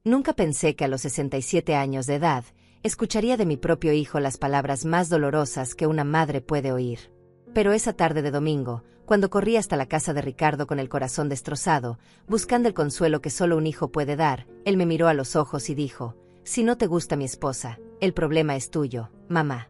Nunca pensé que a los 67 años de edad, escucharía de mi propio hijo las palabras más dolorosas que una madre puede oír. Pero esa tarde de domingo, cuando corrí hasta la casa de Ricardo con el corazón destrozado, buscando el consuelo que solo un hijo puede dar, él me miró a los ojos y dijo: «Si no te gusta mi esposa, el problema es tuyo, mamá».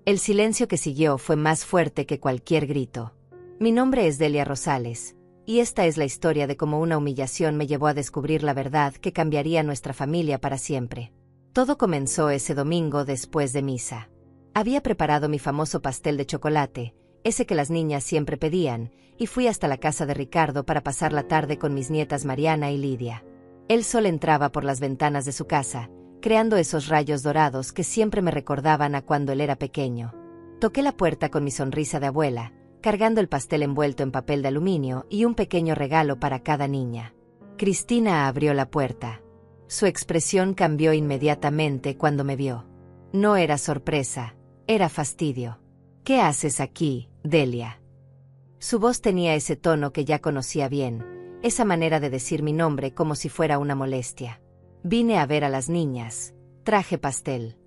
El silencio que siguió fue más fuerte que cualquier grito. Mi nombre es Delia Rosales, y esta es la historia de cómo una humillación me llevó a descubrir la verdad que cambiaría nuestra familia para siempre. Todo comenzó ese domingo después de misa. Había preparado mi famoso pastel de chocolate, ese que las niñas siempre pedían, y fui hasta la casa de Ricardo para pasar la tarde con mis nietas Mariana y Lidia. El sol entraba por las ventanas de su casa, creando esos rayos dorados que siempre me recordaban a cuando él era pequeño. Toqué la puerta con mi sonrisa de abuela, cargando el pastel envuelto en papel de aluminio y un pequeño regalo para cada niña. Cristina abrió la puerta. Su expresión cambió inmediatamente cuando me vio. No era sorpresa, era fastidio. «¿Qué haces aquí, Delia?». Su voz tenía ese tono que ya conocía bien, esa manera de decir mi nombre como si fuera una molestia. «Vine a ver a las niñas. Traje pastel».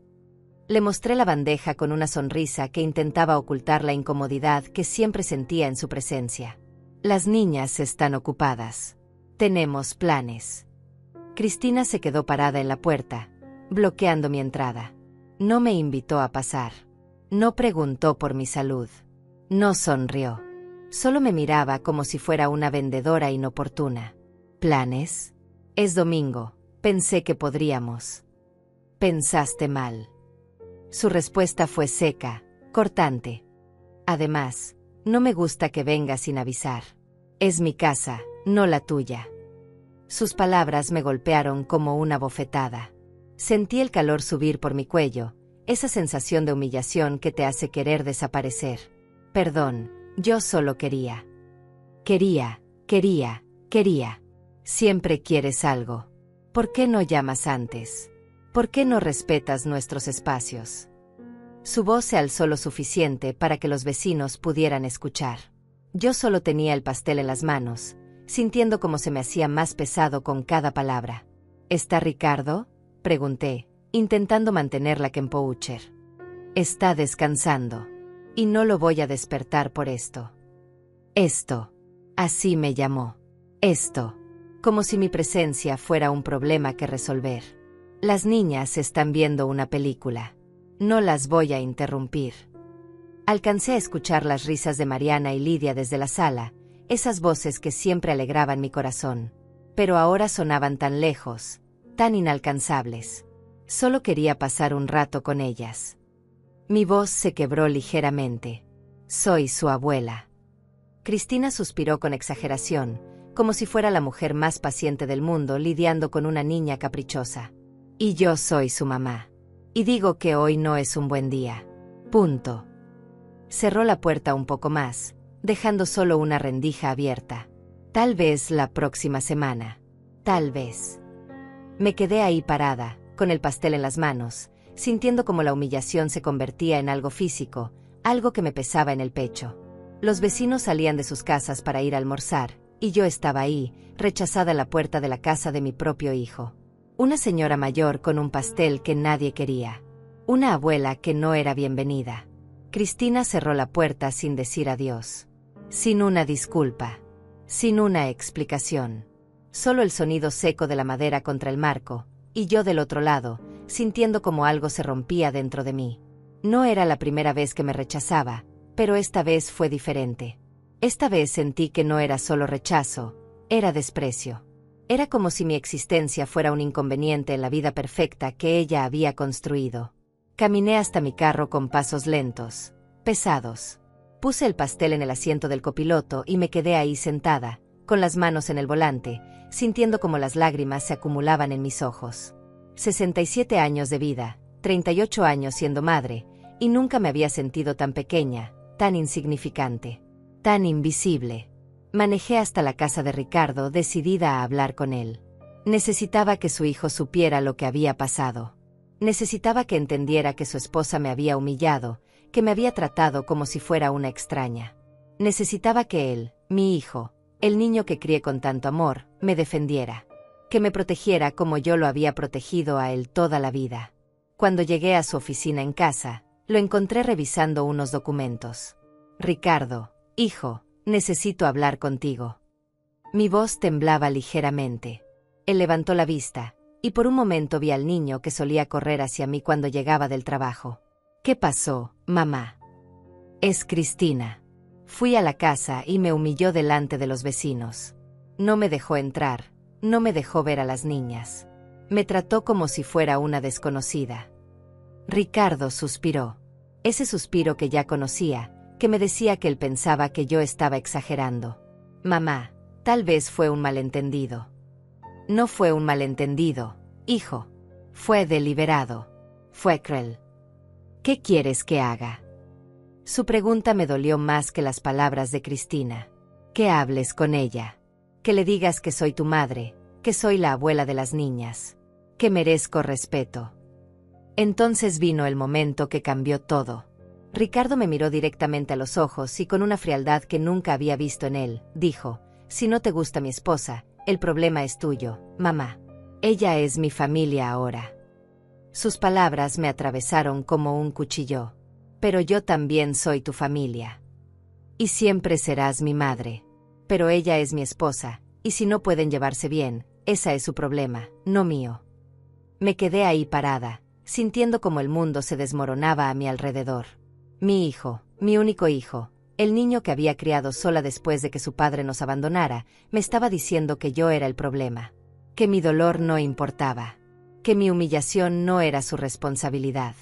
Le mostré la bandeja con una sonrisa que intentaba ocultar la incomodidad que siempre sentía en su presencia. «Las niñas están ocupadas. Tenemos planes». Cristina se quedó parada en la puerta, bloqueando mi entrada. No me invitó a pasar. No preguntó por mi salud. No sonrió. Solo me miraba como si fuera una vendedora inoportuna. «¿Planes? Es domingo. Pensé que podríamos». «Pensaste mal». Su respuesta fue seca, cortante. «Además, no me gusta que vengas sin avisar. Es mi casa, no la tuya». Sus palabras me golpearon como una bofetada. Sentí el calor subir por mi cuello, esa sensación de humillación que te hace querer desaparecer. «Perdón, yo solo quería». Quería. Siempre quieres algo. ¿Por qué no llamas antes? ¿Por qué no respetas nuestros espacios? Su voz se alzó lo suficiente para que los vecinos pudieran escuchar. Yo solo tenía el pastel en las manos, sintiendo cómo se me hacía más pesado con cada palabra. «¿Está Ricardo?», pregunté, intentando mantener la Kempoucher. «Está descansando. Y no lo voy a despertar por esto». Esto. Así me llamó. Esto. Como si mi presencia fuera un problema que resolver. «Las niñas están viendo una película. No las voy a interrumpir». Alcancé a escuchar las risas de Mariana y Lidia desde la sala, esas voces que siempre alegraban mi corazón. Pero ahora sonaban tan lejos, tan inalcanzables. Solo quería pasar un rato con ellas. Mi voz se quebró ligeramente. «Soy su abuela». Cristina suspiró con exageración, como si fuera la mujer más paciente del mundo lidiando con una niña caprichosa. «Y yo soy su mamá. Y digo que hoy no es un buen día. Punto». Cerró la puerta un poco más, dejando solo una rendija abierta. «Tal vez la próxima semana. Tal vez». Me quedé ahí parada, con el pastel en las manos, sintiendo como la humillación se convertía en algo físico, algo que me pesaba en el pecho. Los vecinos salían de sus casas para ir a almorzar, y yo estaba ahí, rechazada en la puerta de la casa de mi propio hijo. Una señora mayor con un pastel que nadie quería. Una abuela que no era bienvenida. Cristina cerró la puerta sin decir adiós. Sin una disculpa. Sin una explicación. Solo el sonido seco de la madera contra el marco, y yo del otro lado, sintiendo como algo se rompía dentro de mí. No era la primera vez que me rechazaba, pero esta vez fue diferente. Esta vez sentí que no era solo rechazo, era desprecio. Era como si mi existencia fuera un inconveniente en la vida perfecta que ella había construido. Caminé hasta mi carro con pasos lentos, pesados. Puse el pastel en el asiento del copiloto y me quedé ahí sentada, con las manos en el volante, sintiendo como las lágrimas se acumulaban en mis ojos. 67 años de vida, 38 años siendo madre, y nunca me había sentido tan pequeña, tan insignificante, tan invisible. Manejé hasta la casa de Ricardo decidida a hablar con él. Necesitaba que su hijo supiera lo que había pasado. Necesitaba que entendiera que su esposa me había humillado, que me había tratado como si fuera una extraña. Necesitaba que él, mi hijo, el niño que crié con tanto amor, me defendiera. que me protegiera como yo lo había protegido a él toda la vida. Cuando llegué a su oficina en casa, lo encontré revisando unos documentos. Ricardo, hijo, necesito hablar contigo. Mi voz temblaba ligeramente. Él levantó la vista, y por un momento vi al niño que solía correr hacia mí cuando llegaba del trabajo. ¿Qué pasó, mamá? Es Cristina. Fui a la casa y me humilló delante de los vecinos. No me dejó entrar, no me dejó ver a las niñas. Me trató como si fuera una desconocida. Ricardo suspiró. Ese suspiro que ya conocía, que me decía que él pensaba que yo estaba exagerando. Mamá, tal vez fue un malentendido. No fue un malentendido, hijo. Fue deliberado. Fue cruel. ¿Qué quieres que haga? Su pregunta me dolió más que las palabras de Cristina. Que hables con ella. Que le digas que soy tu madre, que soy la abuela de las niñas. Que merezco respeto. Entonces vino el momento que cambió todo. Ricardo me miró directamente a los ojos y con una frialdad que nunca había visto en él, dijo: si no te gusta mi esposa, el problema es tuyo, mamá. Ella es mi familia ahora. Sus palabras me atravesaron como un cuchillo. Pero yo también soy tu familia. Y siempre serás mi madre. Pero ella es mi esposa, y si no pueden llevarse bien, esa es su problema, no mío. Me quedé ahí parada, sintiendo como el mundo se desmoronaba a mi alrededor. Mi hijo, mi único hijo, el niño que había criado sola después de que su padre nos abandonara, me estaba diciendo que yo era el problema. Que mi dolor no importaba. Que mi humillación no era su responsabilidad.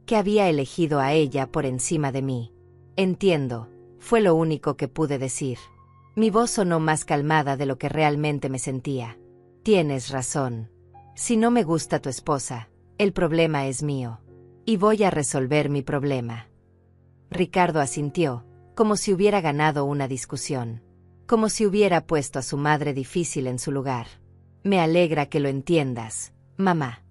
Que había elegido a ella por encima de mí. Entiendo, fue lo único que pude decir. Mi voz sonó más calmada de lo que realmente me sentía. Tienes razón. Si no me gusta tu esposa, el problema es mío. Y voy a resolver mi problema. Ricardo asintió, como si hubiera ganado una discusión. Como si hubiera puesto a su madre difícil en su lugar. Me alegra que lo entiendas, mamá.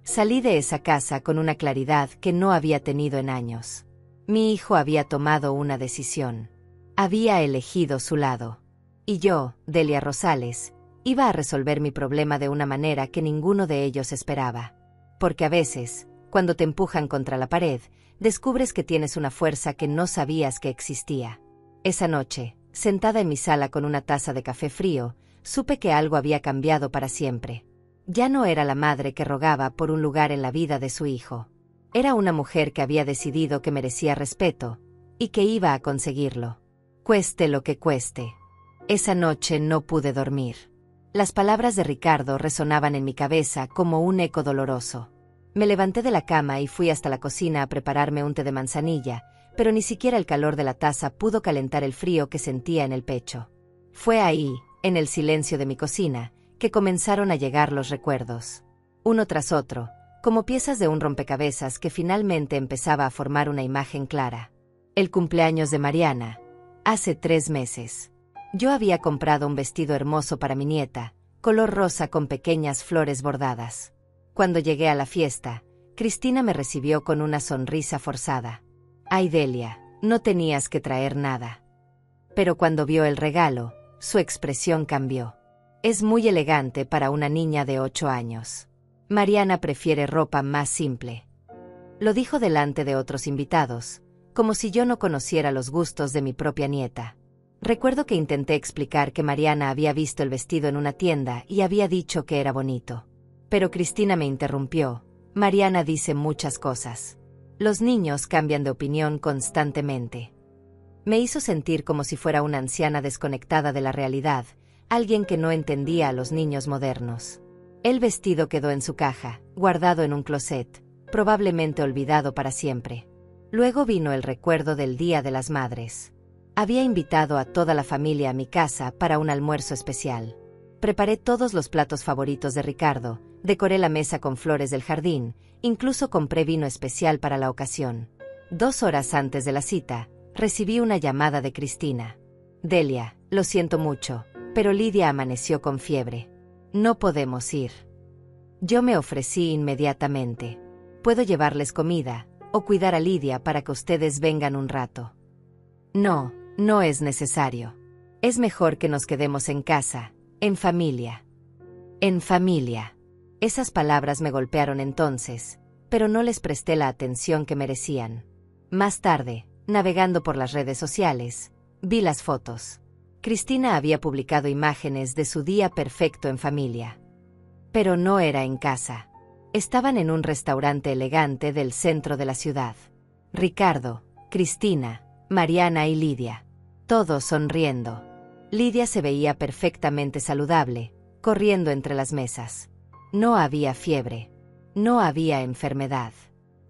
Salí de esa casa con una claridad que no había tenido en años. Mi hijo había tomado una decisión. Había elegido su lado. Y yo, Delia Rosales, iba a resolver mi problema de una manera que ninguno de ellos esperaba. Porque a veces, cuando te empujan contra la pared, descubres que tienes una fuerza que no sabías que existía. Esa noche, sentada en mi sala con una taza de café frío, supe que algo había cambiado para siempre. Ya no era la madre que rogaba por un lugar en la vida de su hijo. Era una mujer que había decidido que merecía respeto, y que iba a conseguirlo. Cueste lo que cueste. Esa noche no pude dormir. Las palabras de Ricardo resonaban en mi cabeza como un eco doloroso. Me levanté de la cama y fui hasta la cocina a prepararme un té de manzanilla, pero ni siquiera el calor de la taza pudo calentar el frío que sentía en el pecho. Fue ahí, en el silencio de mi cocina, que comenzaron a llegar los recuerdos. Uno tras otro, como piezas de un rompecabezas que finalmente empezaba a formar una imagen clara. El cumpleaños de Mariana. Hace 3 meses. Yo había comprado un vestido hermoso para mi nieta, color rosa con pequeñas flores bordadas. Cuando llegué a la fiesta, Cristina me recibió con una sonrisa forzada. Ay, Delia, no tenías que traer nada. Pero cuando vio el regalo, su expresión cambió. Es muy elegante para una niña de 8 años. Mariana prefiere ropa más simple. Lo dijo delante de otros invitados, como si yo no conociera los gustos de mi propia nieta. Recuerdo que intenté explicar que Mariana había visto el vestido en una tienda y había dicho que era bonito. Pero Cristina me interrumpió. Mariana dice muchas cosas. Los niños cambian de opinión constantemente. Me hizo sentir como si fuera una anciana desconectada de la realidad, alguien que no entendía a los niños modernos. El vestido quedó en su caja, guardado en un closet, probablemente olvidado para siempre. Luego vino el recuerdo del Día de las Madres. Había invitado a toda la familia a mi casa para un almuerzo especial. Preparé todos los platos favoritos de Ricardo, decoré la mesa con flores del jardín, incluso compré vino especial para la ocasión. 2 horas antes de la cita, recibí una llamada de Cristina. Delia, lo siento mucho, pero Lidia amaneció con fiebre. No podemos ir. Yo me ofrecí inmediatamente. Puedo llevarles comida, o cuidar a Lidia para que ustedes vengan un rato. No, no es necesario. Es mejor que nos quedemos en casa, en familia. En familia. Esas palabras me golpearon entonces, pero no les presté la atención que merecían. Más tarde, navegando por las redes sociales, vi las fotos. Cristina había publicado imágenes de su día perfecto en familia. Pero no era en casa. Estaban en un restaurante elegante del centro de la ciudad. Ricardo, Cristina, Mariana y Lidia. Todos sonriendo. Lidia se veía perfectamente saludable, corriendo entre las mesas. No había fiebre. No había enfermedad.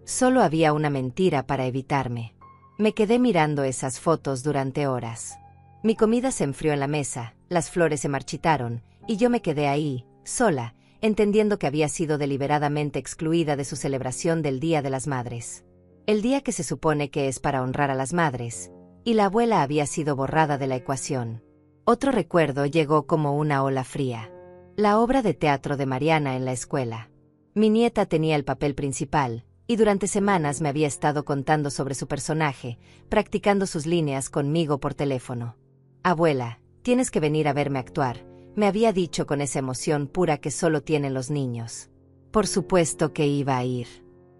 Solo había una mentira para evitarme. Me quedé mirando esas fotos durante horas. Mi comida se enfrió en la mesa, las flores se marchitaron, y yo me quedé ahí, sola, entendiendo que había sido deliberadamente excluida de su celebración del Día de las Madres. El día que se supone que es para honrar a las madres, y la abuela había sido borrada de la ecuación. Otro recuerdo llegó como una ola fría. La obra de teatro de Mariana en la escuela. Mi nieta tenía el papel principal, y durante semanas me había estado contando sobre su personaje, practicando sus líneas conmigo por teléfono. Abuela, tienes que venir a verme actuar, me había dicho con esa emoción pura que solo tienen los niños. Por supuesto que iba a ir.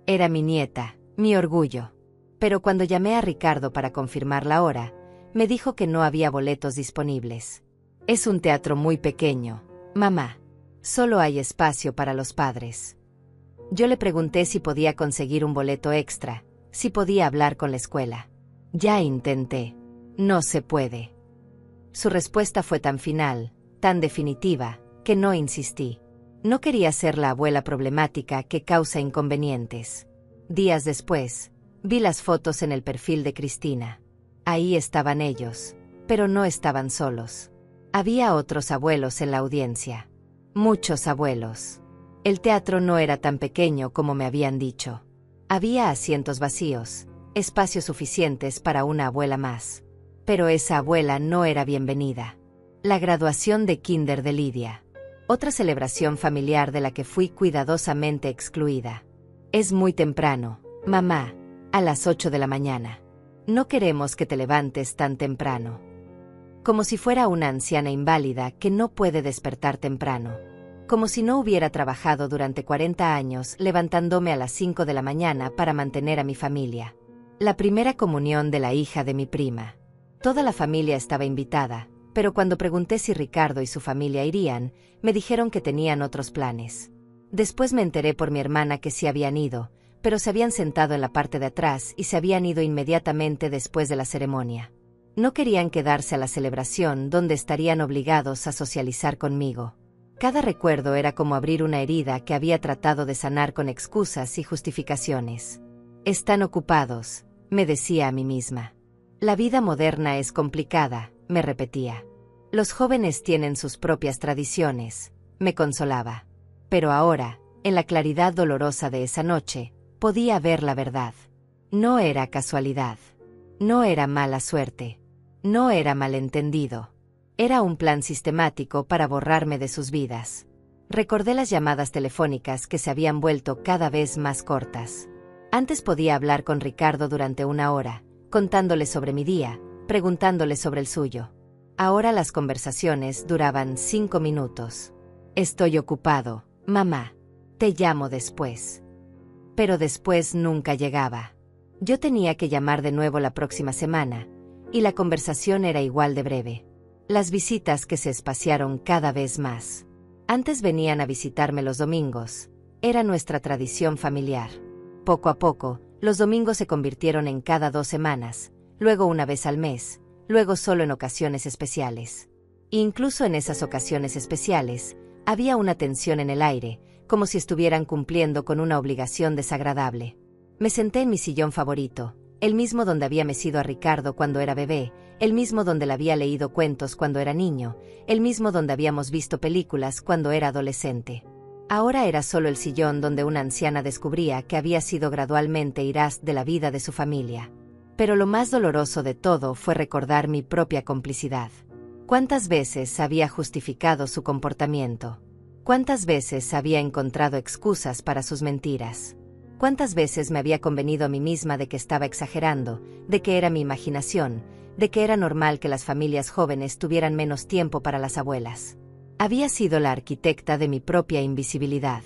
Era mi nieta, mi orgullo. Pero cuando llamé a Ricardo para confirmar la hora, me dijo que no había boletos disponibles. Es un teatro muy pequeño, mamá. Solo hay espacio para los padres. Yo le pregunté si podía conseguir un boleto extra, si podía hablar con la escuela. Ya intenté. No se puede. Su respuesta fue tan final, tan definitiva, que no insistí. No quería ser la abuela problemática que causa inconvenientes. Días después, vi las fotos en el perfil de Cristina. Ahí estaban ellos, pero no estaban solos. Había otros abuelos en la audiencia. Muchos abuelos. El teatro no era tan pequeño como me habían dicho. Había asientos vacíos, espacios suficientes para una abuela más. Pero esa abuela no era bienvenida. La graduación de kinder de Lidia. Otra celebración familiar de la que fui cuidadosamente excluida. Es muy temprano, mamá, a las 8 de la mañana. No queremos que te levantes tan temprano. Como si fuera una anciana inválida que no puede despertar temprano. Como si no hubiera trabajado durante 40 años levantándome a las 5 de la mañana para mantener a mi familia. La primera comunión de la hija de mi prima. Toda la familia estaba invitada, pero cuando pregunté si Ricardo y su familia irían, me dijeron que tenían otros planes. Después me enteré por mi hermana que sí habían ido, pero se habían sentado en la parte de atrás y se habían ido inmediatamente después de la ceremonia. No querían quedarse a la celebración donde estarían obligados a socializar conmigo. Cada recuerdo era como abrir una herida que había tratado de sanar con excusas y justificaciones. Están ocupados, me decía a mí misma. La vida moderna es complicada, me repetía. Los jóvenes tienen sus propias tradiciones, me consolaba. Pero ahora, en la claridad dolorosa de esa noche, podía ver la verdad. No era casualidad. No era mala suerte. No era malentendido. Era un plan sistemático para borrarme de sus vidas. Recordé las llamadas telefónicas que se habían vuelto cada vez más cortas. Antes podía hablar con Ricardo durante una hora, contándole sobre mi día, preguntándole sobre el suyo. Ahora las conversaciones duraban 5 minutos. Estoy ocupado, mamá. Te llamo después. Pero después nunca llegaba. Yo tenía que llamar de nuevo la próxima semana, y la conversación era igual de breve. Las visitas que se espaciaron cada vez más. Antes venían a visitarme los domingos. Era nuestra tradición familiar. Poco a poco, los domingos se convirtieron en cada 2 semanas, luego una vez al mes, luego solo en ocasiones especiales. Incluso en esas ocasiones especiales, había una tensión en el aire, como si estuvieran cumpliendo con una obligación desagradable. Me senté en mi sillón favorito, el mismo donde había mecido a Ricardo cuando era bebé, el mismo donde le había leído cuentos cuando era niño, el mismo donde habíamos visto películas cuando era adolescente. Ahora era solo el sillón donde una anciana descubría que había sido gradualmente irás de la vida de su familia. Pero lo más doloroso de todo fue recordar mi propia complicidad. ¿Cuántas veces había justificado su comportamiento? ¿Cuántas veces había encontrado excusas para sus mentiras? ¿Cuántas veces me había convenido a mí misma de que estaba exagerando, de que era mi imaginación, de que era normal que las familias jóvenes tuvieran menos tiempo para las abuelas? Había sido la arquitecta de mi propia invisibilidad.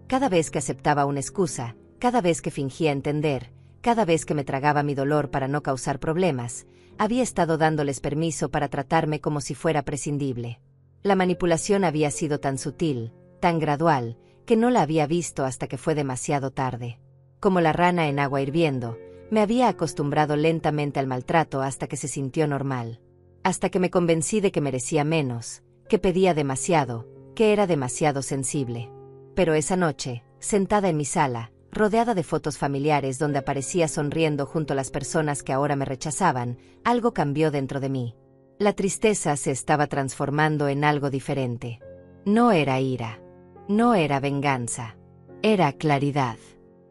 Cada vez que aceptaba una excusa, cada vez que fingía entender, cada vez que me tragaba mi dolor para no causar problemas, había estado dándoles permiso para tratarme como si fuera prescindible. La manipulación había sido tan sutil, tan gradual, que no la había visto hasta que fue demasiado tarde. Como la rana en agua hirviendo, me había acostumbrado lentamente al maltrato hasta que se sintió normal. Hasta que me convencí de que merecía menos, que pedía demasiado, que era demasiado sensible. Pero esa noche, sentada en mi sala, rodeada de fotos familiares donde aparecía sonriendo junto a las personas que ahora me rechazaban, algo cambió dentro de mí. La tristeza se estaba transformando en algo diferente. No era ira. No era venganza. Era claridad.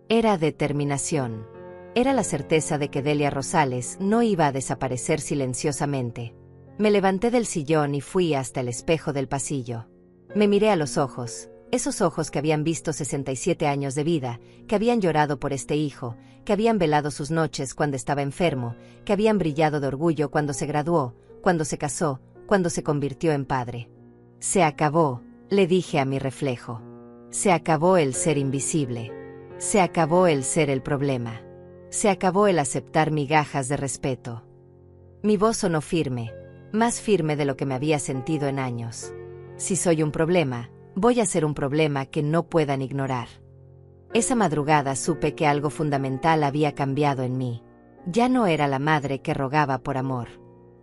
Era determinación. Era la certeza de que Delia Rosales no iba a desaparecer silenciosamente. Me levanté del sillón y fui hasta el espejo del pasillo. Me miré a los ojos, esos ojos que habían visto 67 años de vida, que habían llorado por este hijo, que habían velado sus noches cuando estaba enfermo, que habían brillado de orgullo cuando se graduó, cuando se casó, cuando se convirtió en padre. Se acabó, le dije a mi reflejo. Se acabó el ser invisible. Se acabó el ser el problema. Se acabó el aceptar migajas de respeto. Mi voz sonó firme, más firme de lo que me había sentido en años. Si soy un problema, voy a ser un problema que no puedan ignorar. Esa madrugada supe que algo fundamental había cambiado en mí. Ya no era la madre que rogaba por amor.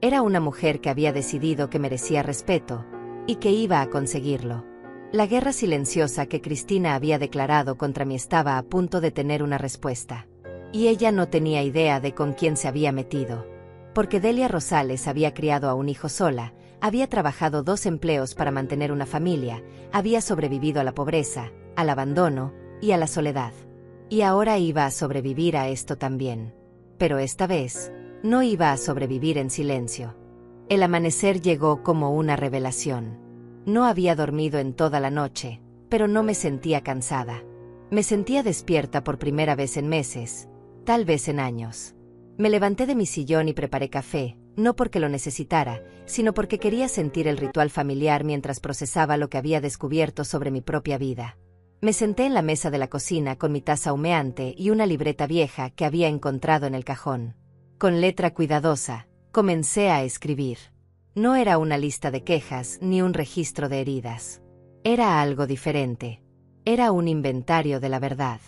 Era una mujer que había decidido que merecía respeto, y que iba a conseguirlo. La guerra silenciosa que Cristina había declarado contra mí estaba a punto de tener una respuesta. Y ella no tenía idea de con quién se había metido. Porque Delia Rosales había criado a un hijo sola, había trabajado 2 empleos para mantener una familia, había sobrevivido a la pobreza, al abandono y a la soledad. Y ahora iba a sobrevivir a esto también. Pero esta vez, no iba a sobrevivir en silencio. El amanecer llegó como una revelación. No había dormido en toda la noche, pero no me sentía cansada. Me sentía despierta por primera vez en meses, tal vez en años. Me levanté de mi sillón y preparé café, no porque lo necesitara, sino porque quería sentir el ritual familiar mientras procesaba lo que había descubierto sobre mi propia vida. Me senté en la mesa de la cocina con mi taza humeante y una libreta vieja que había encontrado en el cajón. Con letra cuidadosa, comencé a escribir. No era una lista de quejas ni un registro de heridas. Era algo diferente. Era un inventario de la verdad.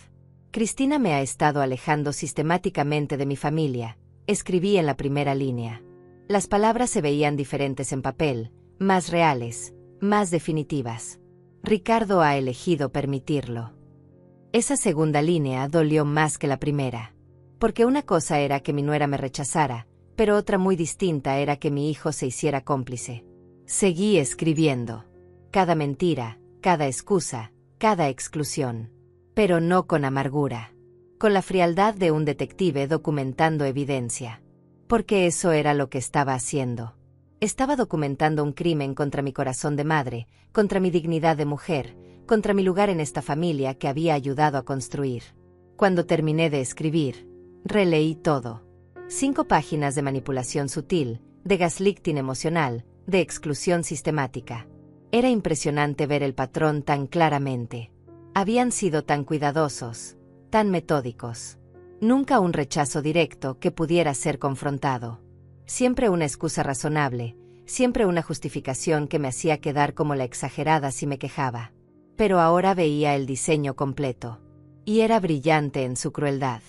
Cristina me ha estado alejando sistemáticamente de mi familia, escribí en la primera línea. Las palabras se veían diferentes en papel, más reales, más definitivas. Ricardo ha elegido permitirlo. Esa segunda línea dolió más que la primera. Porque una cosa era que mi nuera me rechazara, pero otra muy distinta era que mi hijo se hiciera cómplice. Seguí escribiendo. Cada mentira, cada excusa, cada exclusión. Pero no con amargura. Con la frialdad de un detective documentando evidencia. Porque eso era lo que estaba haciendo. Estaba documentando un crimen contra mi corazón de madre, contra mi dignidad de mujer, contra mi lugar en esta familia que había ayudado a construir. Cuando terminé de escribir, releí todo. 5 páginas de manipulación sutil, de gaslighting emocional, de exclusión sistemática. Era impresionante ver el patrón tan claramente. Habían sido tan cuidadosos, tan metódicos. Nunca un rechazo directo que pudiera ser confrontado. Siempre una excusa razonable, siempre una justificación que me hacía quedar como la exagerada si me quejaba. Pero ahora veía el diseño completo. Y era brillante en su crueldad.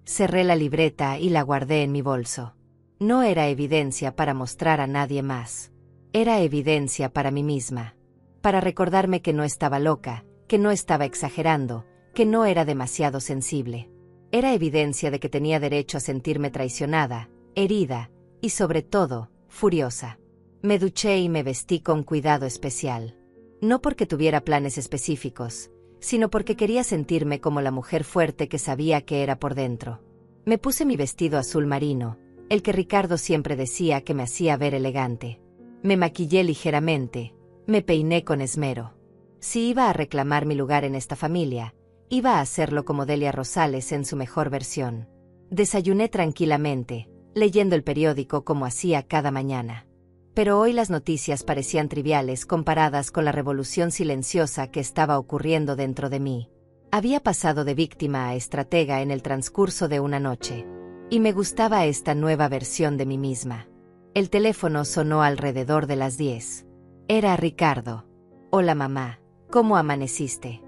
Cerré la libreta y la guardé en mi bolso. No era evidencia para mostrar a nadie más. Era evidencia para mí misma. Para recordarme que no estaba loca, que no estaba exagerando, que no era demasiado sensible. Era evidencia de que tenía derecho a sentirme traicionada, herida, y sobre todo, furiosa. Me duché y me vestí con cuidado especial. No porque tuviera planes específicos, sino porque quería sentirme como la mujer fuerte que sabía que era por dentro. Me puse mi vestido azul marino, el que Ricardo siempre decía que me hacía ver elegante. Me maquillé ligeramente, me peiné con esmero. Si iba a reclamar mi lugar en esta familia, iba a hacerlo como Delia Rosales en su mejor versión. Desayuné tranquilamente, leyendo el periódico como hacía cada mañana. Pero hoy las noticias parecían triviales comparadas con la revolución silenciosa que estaba ocurriendo dentro de mí. Había pasado de víctima a estratega en el transcurso de una noche. Y me gustaba esta nueva versión de mí misma. El teléfono sonó alrededor de las 10. Era Ricardo. Hola mamá, ¿cómo amaneciste?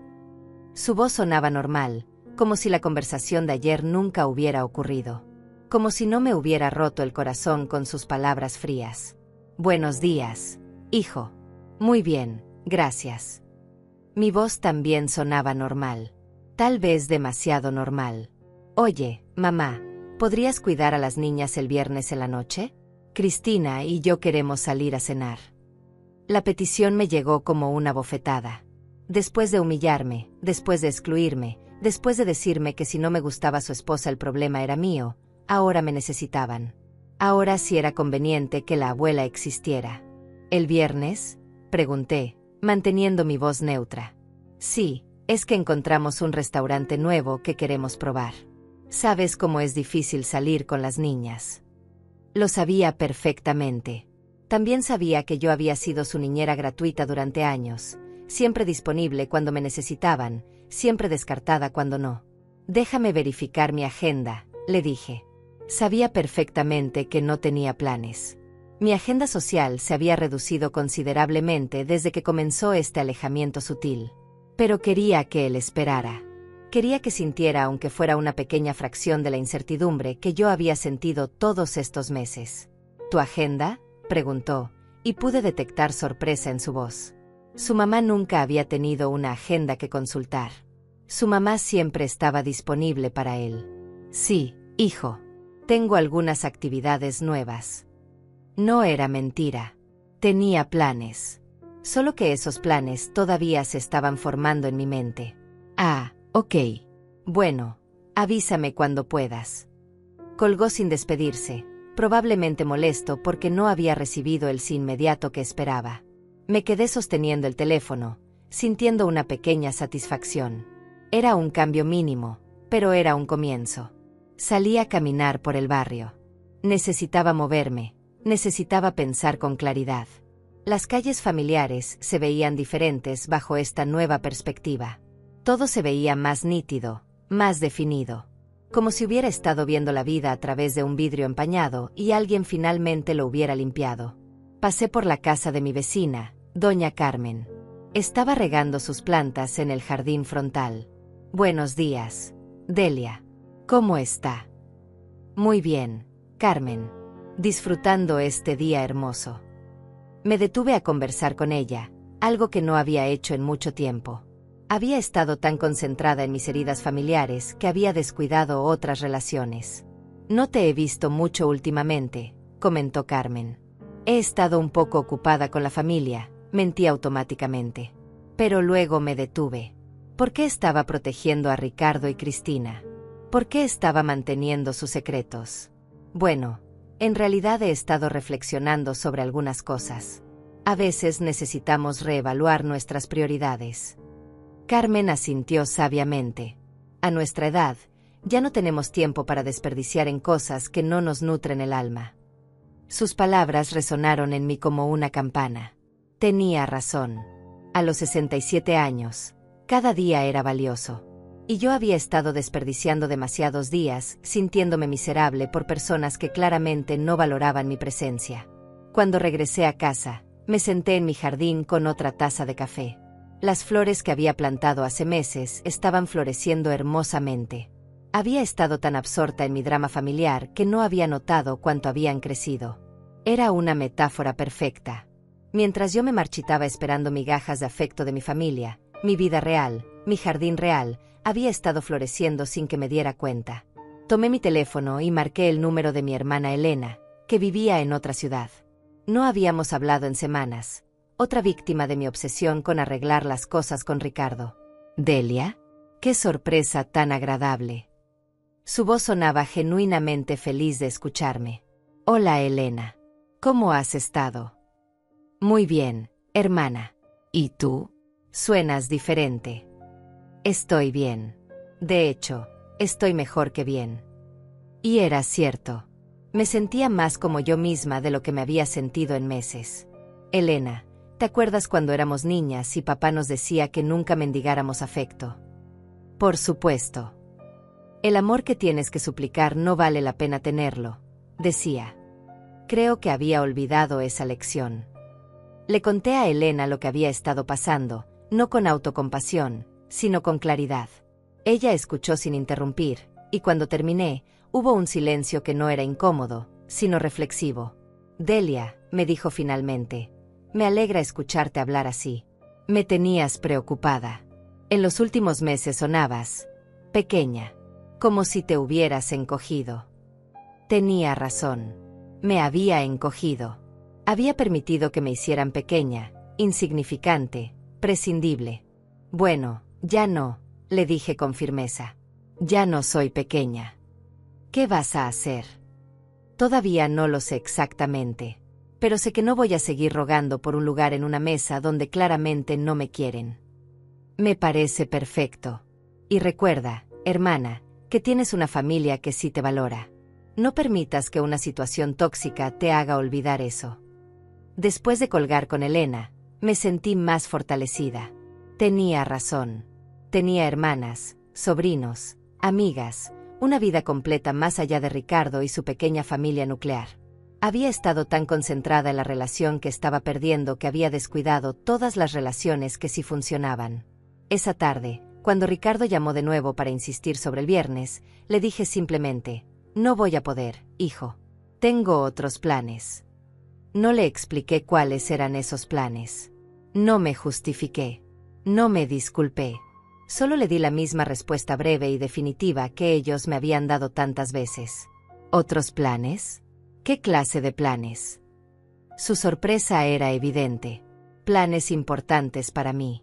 Su voz sonaba normal, como si la conversación de ayer nunca hubiera ocurrido. Como si no me hubiera roto el corazón con sus palabras frías. Buenos días, hijo. Muy bien, gracias. Mi voz también sonaba normal. Tal vez demasiado normal. Oye, mamá, ¿podrías cuidar a las niñas el viernes en la noche? Cristina y yo queremos salir a cenar. La petición me llegó como una bofetada. Después de humillarme, después de excluirme, después de decirme que si no me gustaba su esposa el problema era mío, ahora me necesitaban. Ahora sí era conveniente que la abuela existiera. ¿El viernes?, pregunté, manteniendo mi voz neutra. Sí, es que encontramos un restaurante nuevo que queremos probar. Sabes cómo es difícil salir con las niñas. Lo sabía perfectamente. También sabía que yo había sido su niñera gratuita durante años, siempre disponible cuando me necesitaban, siempre descartada cuando no. Déjame verificar mi agenda, le dije. Sabía perfectamente que no tenía planes. Mi agenda social se había reducido considerablemente desde que comenzó este alejamiento sutil. Pero quería que él esperara. Quería que sintiera, aunque fuera una pequeña fracción de la incertidumbre que yo había sentido todos estos meses. ¿Tu agenda?, preguntó, y pude detectar sorpresa en su voz. Su mamá nunca había tenido una agenda que consultar. Su mamá siempre estaba disponible para él. Sí, hijo. Tengo algunas actividades nuevas. No era mentira. Tenía planes. Solo que esos planes todavía se estaban formando en mi mente. Ah, ok. Bueno, avísame cuando puedas. Colgó sin despedirse, probablemente molesto porque no había recibido el sí inmediato que esperaba. Me quedé sosteniendo el teléfono, sintiendo una pequeña satisfacción. Era un cambio mínimo, pero era un comienzo. Salí a caminar por el barrio. Necesitaba moverme, necesitaba pensar con claridad. Las calles familiares se veían diferentes bajo esta nueva perspectiva. Todo se veía más nítido, más definido. Como si hubiera estado viendo la vida a través de un vidrio empañado y alguien finalmente lo hubiera limpiado. Pasé por la casa de mi vecina, doña Carmen. Estaba regando sus plantas en el jardín frontal. Buenos días, Delia. ¿Cómo está? Muy bien, Carmen. Disfrutando este día hermoso. Me detuve a conversar con ella, algo que no había hecho en mucho tiempo. Había estado tan concentrada en mis heridas familiares que había descuidado otras relaciones. No te he visto mucho últimamente, comentó Carmen. He estado un poco ocupada con la familia, mentí automáticamente. Pero luego me detuve. ¿Por qué estaba protegiendo a Ricardo y Cristina? ¿Por qué estaba manteniendo sus secretos? Bueno, en realidad he estado reflexionando sobre algunas cosas. A veces necesitamos reevaluar nuestras prioridades. Carmen asintió sabiamente. A nuestra edad, ya no tenemos tiempo para desperdiciar en cosas que no nos nutren el alma. Sus palabras resonaron en mí como una campana. Tenía razón. A los 67 años, cada día era valioso. Y yo había estado desperdiciando demasiados días, sintiéndome miserable por personas que claramente no valoraban mi presencia. Cuando regresé a casa, me senté en mi jardín con otra taza de café. Las flores que había plantado hace meses estaban floreciendo hermosamente. Había estado tan absorta en mi drama familiar que no había notado cuánto habían crecido. Era una metáfora perfecta. Mientras yo me marchitaba esperando migajas de afecto de mi familia, mi vida real, mi jardín real, había estado floreciendo sin que me diera cuenta. Tomé mi teléfono y marqué el número de mi hermana Elena, que vivía en otra ciudad. No habíamos hablado en semanas. Otra víctima de mi obsesión con arreglar las cosas con Ricardo. ¿Delia? ¡Qué sorpresa tan agradable! Su voz sonaba genuinamente feliz de escucharme. Hola, Elena. ¿Cómo has estado? Muy bien, hermana. ¿Y tú? Suenas diferente. Estoy bien. De hecho, estoy mejor que bien. Y era cierto. Me sentía más como yo misma de lo que me había sentido en meses. Elena, ¿te acuerdas cuando éramos niñas y papá nos decía que nunca mendigáramos afecto? Por supuesto. El amor que tienes que suplicar no vale la pena tenerlo, decía. Creo que había olvidado esa lección. Le conté a Elena lo que había estado pasando, no con autocompasión, sino con claridad. Ella escuchó sin interrumpir, y cuando terminé, hubo un silencio que no era incómodo, sino reflexivo. Delia, me dijo finalmente, me alegra escucharte hablar así. Me tenías preocupada. En los últimos meses sonabas pequeña, como si te hubieras encogido. Tenía razón. Me había encogido. Había permitido que me hicieran pequeña, insignificante, prescindible. Bueno, ya no, le dije con firmeza. Ya no soy pequeña. ¿Qué vas a hacer? Todavía no lo sé exactamente, pero sé que no voy a seguir rogando por un lugar en una mesa donde claramente no me quieren. Me parece perfecto. Y recuerda, hermana, que tienes una familia que sí te valora. No permitas que una situación tóxica te haga olvidar eso. Después de colgar con Elena, me sentí más fortalecida. Tenía razón. Tenía hermanas, sobrinos, amigas, una vida completa más allá de Ricardo y su pequeña familia nuclear. Había estado tan concentrada en la relación que estaba perdiendo que había descuidado todas las relaciones que sí funcionaban. Esa tarde, cuando Ricardo llamó de nuevo para insistir sobre el viernes, le dije simplemente, no voy a poder, hijo. Tengo otros planes. No le expliqué cuáles eran esos planes. No me justifiqué. No me disculpé. Solo le di la misma respuesta breve y definitiva que ellos me habían dado tantas veces. ¿Otros planes? ¿Qué clase de planes? Su sorpresa era evidente. Planes importantes para mí.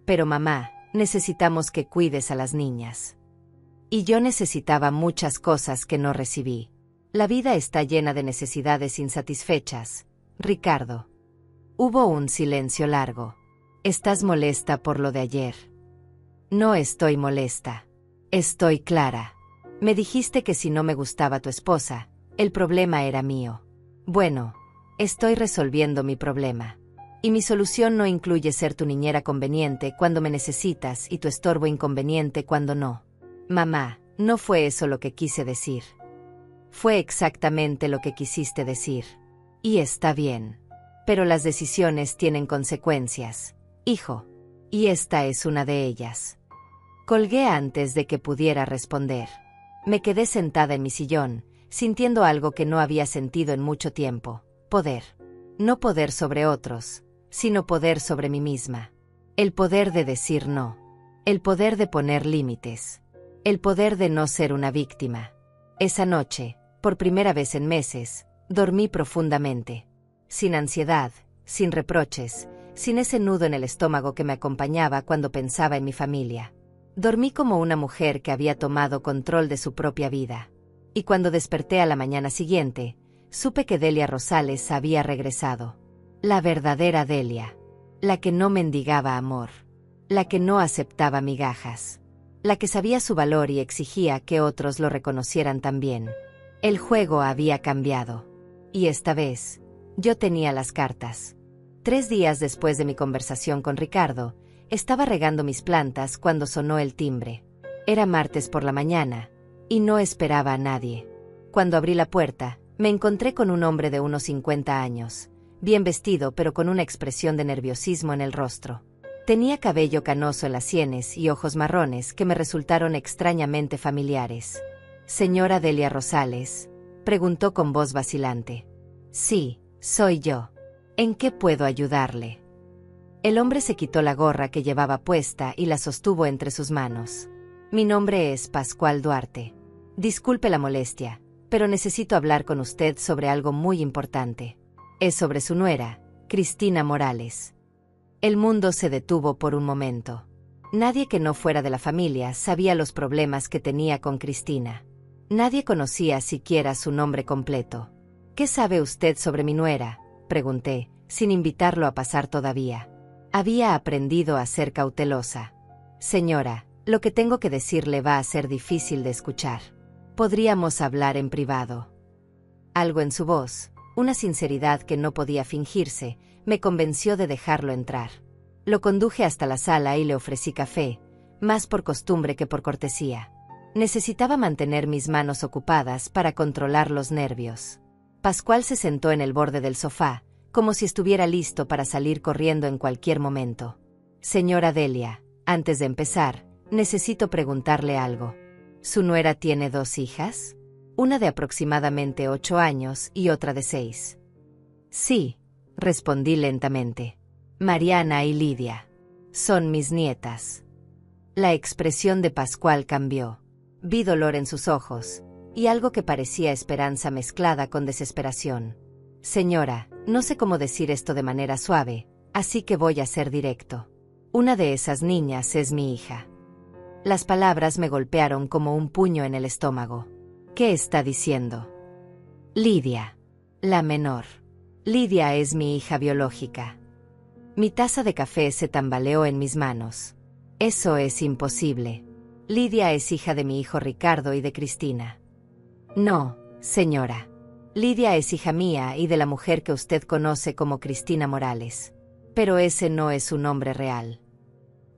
Pero mamá, necesitamos que cuides a las niñas. Y yo necesitaba muchas cosas que no recibí. La vida está llena de necesidades insatisfechas, Ricardo. Hubo un silencio largo. ¿Estás molesta por lo de ayer? No estoy molesta. Estoy clara. Me dijiste que si no me gustaba tu esposa, el problema era mío. Bueno, estoy resolviendo mi problema. Y mi solución no incluye ser tu niñera conveniente cuando me necesitas y tu estorbo inconveniente cuando no. Mamá, no fue eso lo que quise decir. Fue exactamente lo que quisiste decir. Y está bien. Pero las decisiones tienen consecuencias, hijo. Y esta es una de ellas. Colgué antes de que pudiera responder. Me quedé sentada en mi sillón, sintiendo algo que no había sentido en mucho tiempo. Poder. No poder sobre otros, sino poder sobre mí misma. El poder de decir no. El poder de poner límites. El poder de no ser una víctima. Esa noche, por primera vez en meses, dormí profundamente. Sin ansiedad, sin reproches, sin ese nudo en el estómago que me acompañaba cuando pensaba en mi familia. Dormí como una mujer que había tomado control de su propia vida. Y cuando desperté a la mañana siguiente, supe que Delia Rosales había regresado. La verdadera Delia. La que no mendigaba amor. La que no aceptaba migajas. La que sabía su valor y exigía que otros lo reconocieran también. El juego había cambiado. Y esta vez, yo tenía las cartas. 3 días después de mi conversación con Ricardo, estaba regando mis plantas cuando sonó el timbre. Era martes por la mañana, y no esperaba a nadie. Cuando abrí la puerta, me encontré con un hombre de unos 50 años, bien vestido pero con una expresión de nerviosismo en el rostro. Tenía cabello canoso en las sienes y ojos marrones que me resultaron extrañamente familiares. «¿Señora Delia Rosales?», preguntó con voz vacilante. «Sí, soy yo. ¿En qué puedo ayudarle?». El hombre se quitó la gorra que llevaba puesta y la sostuvo entre sus manos. «Mi nombre es Pascual Duarte. Disculpe la molestia, pero necesito hablar con usted sobre algo muy importante. Es sobre su nuera, Cristina Morales». El mundo se detuvo por un momento. Nadie que no fuera de la familia sabía los problemas que tenía con Cristina. Nadie conocía siquiera su nombre completo. «¿Qué sabe usted sobre mi nuera?», pregunté, sin invitarlo a pasar todavía. Había aprendido a ser cautelosa. «Señora, lo que tengo que decirle va a ser difícil de escuchar. Podríamos hablar en privado». Algo en su voz, una sinceridad que no podía fingirse, me convenció de dejarlo entrar. Lo conduje hasta la sala y le ofrecí café, más por costumbre que por cortesía. Necesitaba mantener mis manos ocupadas para controlar los nervios. Pascual se sentó en el borde del sofá, como si estuviera listo para salir corriendo en cualquier momento. Señora Delia, antes de empezar, necesito preguntarle algo. ¿Su nuera tiene 2 hijas? Una de aproximadamente 8 años y otra de 6. Sí, respondí lentamente. Mariana y Lidia. Son mis nietas. La expresión de Pascual cambió. Vi dolor en sus ojos, y algo que parecía esperanza mezclada con desesperación. Señora, no sé cómo decir esto de manera suave, así que voy a ser directo. Una de esas niñas es mi hija. Las palabras me golpearon como un puño en el estómago. ¿Qué está diciendo? Lidia. La menor. Lidia es mi hija biológica. Mi taza de café se tambaleó en mis manos. Eso es imposible. Lidia es hija de mi hijo Ricardo y de Cristina. No, señora. Lidia es hija mía y de la mujer que usted conoce como Cristina Morales. Pero ese no es su nombre real.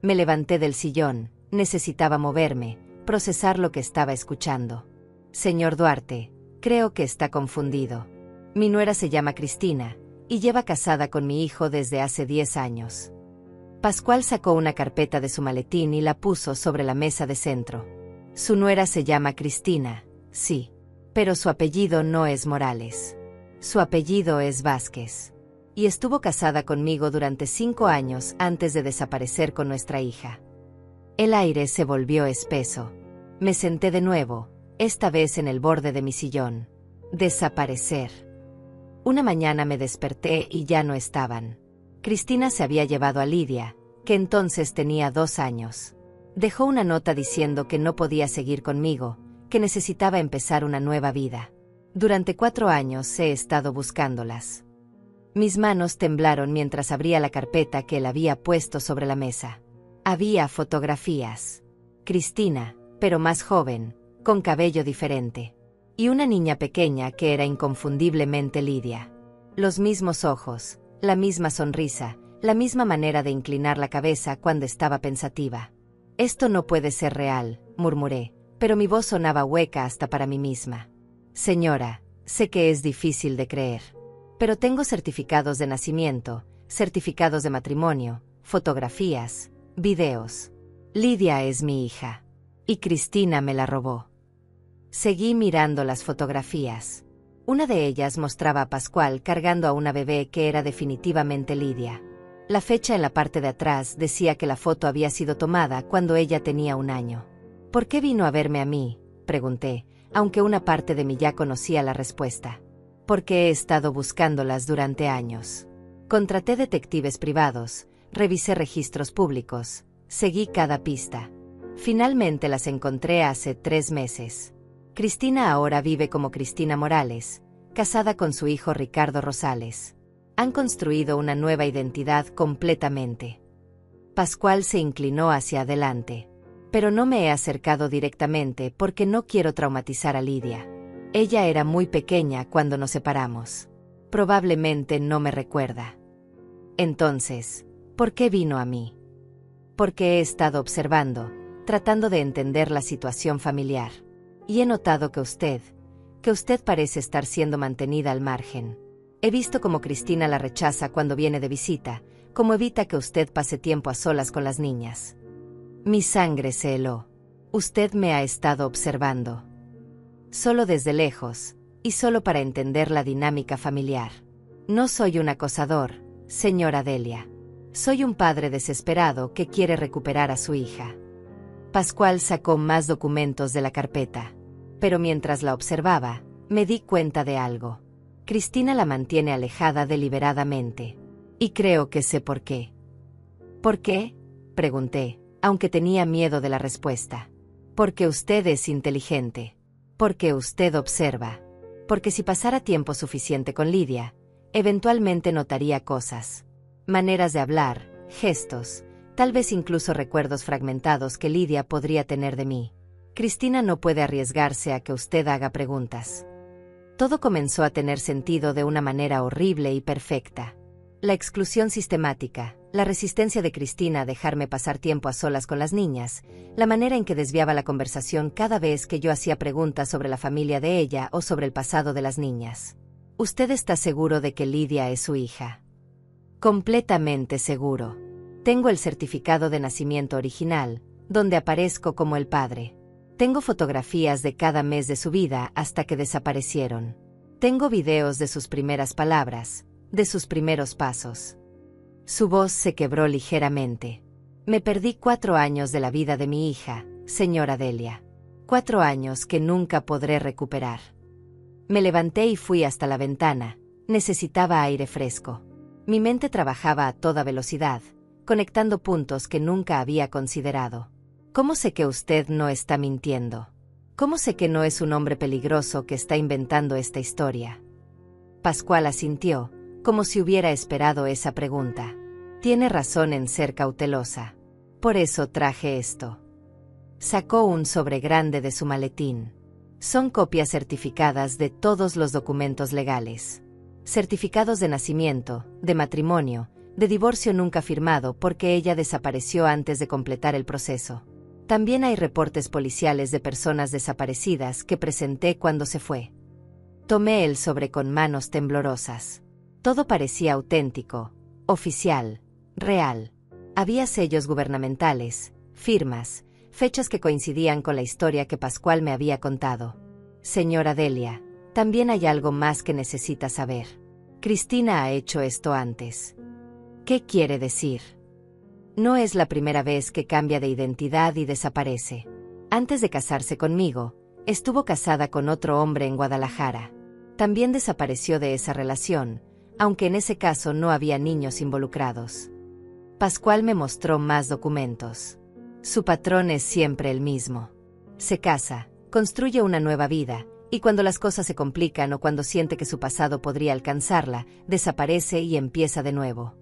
Me levanté del sillón, necesitaba moverme, procesar lo que estaba escuchando. Señor Duarte, creo que está confundido. Mi nuera se llama Cristina, y lleva casada con mi hijo desde hace 10 años. Pascual sacó una carpeta de su maletín y la puso sobre la mesa de centro. Su nuera se llama Cristina, sí. Pero su apellido no es Morales. Su apellido es Vázquez. Y estuvo casada conmigo durante 5 años antes de desaparecer con nuestra hija. El aire se volvió espeso. Me senté de nuevo, esta vez en el borde de mi sillón. Desaparecer. Una mañana me desperté y ya no estaban. Cristina se había llevado a Lidia, que entonces tenía 2 años. Dejó una nota diciendo que no podía seguir conmigo, que necesitaba empezar una nueva vida. Durante 4 años he estado buscándolas. Mis manos temblaron mientras abría la carpeta que él había puesto sobre la mesa. Había fotografías. Cristina, pero más joven, con cabello diferente. Y una niña pequeña que era inconfundiblemente Lidia. Los mismos ojos, la misma sonrisa, la misma manera de inclinar la cabeza cuando estaba pensativa. Esto no puede ser real, murmuré, pero mi voz sonaba hueca hasta para mí misma. Señora, sé que es difícil de creer. Pero tengo certificados de nacimiento, certificados de matrimonio, fotografías, videos. Lidia es mi hija. Y Cristina me la robó. Seguí mirando las fotografías. Una de ellas mostraba a Pascual cargando a una bebé que era definitivamente Lidia. La fecha en la parte de atrás decía que la foto había sido tomada cuando ella tenía 1 año. ¿Por qué vino a verme a mí?, pregunté, aunque una parte de mí ya conocía la respuesta. Porque he estado buscándolas durante años. Contraté detectives privados, revisé registros públicos, seguí cada pista. Finalmente las encontré hace 3 meses. Cristina ahora vive como Cristina Morales, casada con su hijo Ricardo Rosales. Han construido una nueva identidad completamente. Pascual se inclinó hacia adelante. Pero no me he acercado directamente porque no quiero traumatizar a Lidia. Ella era muy pequeña cuando nos separamos. Probablemente no me recuerda. Entonces, ¿por qué vino a mí? Porque he estado observando, tratando de entender la situación familiar. Y he notado que usted parece estar siendo mantenida al margen. He visto cómo Cristina la rechaza cuando viene de visita, cómo evita que usted pase tiempo a solas con las niñas. Mi sangre se heló. Usted me ha estado observando. Solo desde lejos, y solo para entender la dinámica familiar. No soy un acosador, señora Delia. Soy un padre desesperado que quiere recuperar a su hija. Pascual sacó más documentos de la carpeta. Pero mientras la observaba, me di cuenta de algo. Cristina la mantiene alejada deliberadamente. Y creo que sé por qué. ¿Por qué?, pregunté, aunque tenía miedo de la respuesta. Porque usted es inteligente. Porque usted observa. Porque si pasara tiempo suficiente con Lidia, eventualmente notaría cosas. Maneras de hablar, gestos, tal vez incluso recuerdos fragmentados que Lidia podría tener de mí. Cristina no puede arriesgarse a que usted haga preguntas. Todo comenzó a tener sentido de una manera horrible y perfecta. La exclusión sistemática, la resistencia de Cristina a dejarme pasar tiempo a solas con las niñas, la manera en que desviaba la conversación cada vez que yo hacía preguntas sobre la familia de ella o sobre el pasado de las niñas. ¿Usted está seguro de que Lidia es su hija? Completamente seguro. Tengo el certificado de nacimiento original, donde aparezco como el padre. Tengo fotografías de cada mes de su vida hasta que desaparecieron. Tengo videos de sus primeras palabras, de sus primeros pasos. Su voz se quebró ligeramente. Me perdí 4 años de la vida de mi hija, señora Delia. 4 años que nunca podré recuperar. Me levanté y fui hasta la ventana. Necesitaba aire fresco. Mi mente trabajaba a toda velocidad, conectando puntos que nunca había considerado. ¿Cómo sé que usted no está mintiendo? ¿Cómo sé que no es un hombre peligroso que está inventando esta historia? Pascual asintió, como si hubiera esperado esa pregunta. Tiene razón en ser cautelosa. Por eso traje esto. Sacó un sobre grande de su maletín. Son copias certificadas de todos los documentos legales. Certificados de nacimiento, de matrimonio, de divorcio nunca firmado porque ella desapareció antes de completar el proceso. También hay reportes policiales de personas desaparecidas que presenté cuando se fue. Tomé el sobre con manos temblorosas. Todo parecía auténtico, oficial, real. Había sellos gubernamentales, firmas, fechas que coincidían con la historia que Pascual me había contado. Señora Delia, también hay algo más que necesita saber. Cristina ha hecho esto antes. ¿Qué quiere decir? No es la primera vez que cambia de identidad y desaparece. Antes de casarse conmigo, estuvo casada con otro hombre en Guadalajara. También desapareció de esa relación, aunque en ese caso no había niños involucrados. Pascual me mostró más documentos. Su patrón es siempre el mismo. Se casa, construye una nueva vida, y cuando las cosas se complican o cuando siente que su pasado podría alcanzarla, desaparece y empieza de nuevo.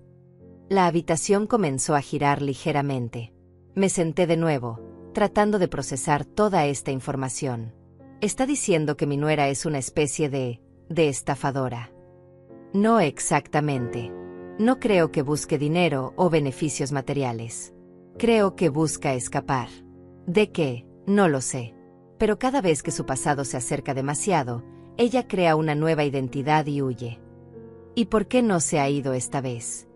La habitación comenzó a girar ligeramente. Me senté de nuevo, tratando de procesar toda esta información. Está diciendo que mi nuera es una especie de estafadora. No exactamente. No creo que busque dinero o beneficios materiales. Creo que busca escapar. ¿De qué? No lo sé. Pero cada vez que su pasado se acerca demasiado, ella crea una nueva identidad y huye. ¿Y por qué no se ha ido esta vez?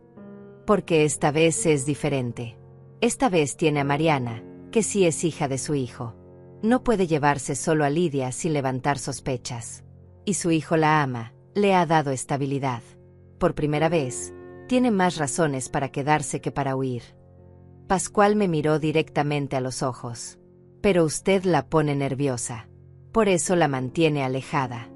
Porque esta vez es diferente. Esta vez tiene a Mariana, que sí es hija de su hijo. No puede llevarse solo a Lidia sin levantar sospechas. Y su hijo la ama, le ha dado estabilidad. Por primera vez, tiene más razones para quedarse que para huir. Pascual me miró directamente a los ojos. Pero usted la pone nerviosa. Por eso la mantiene alejada.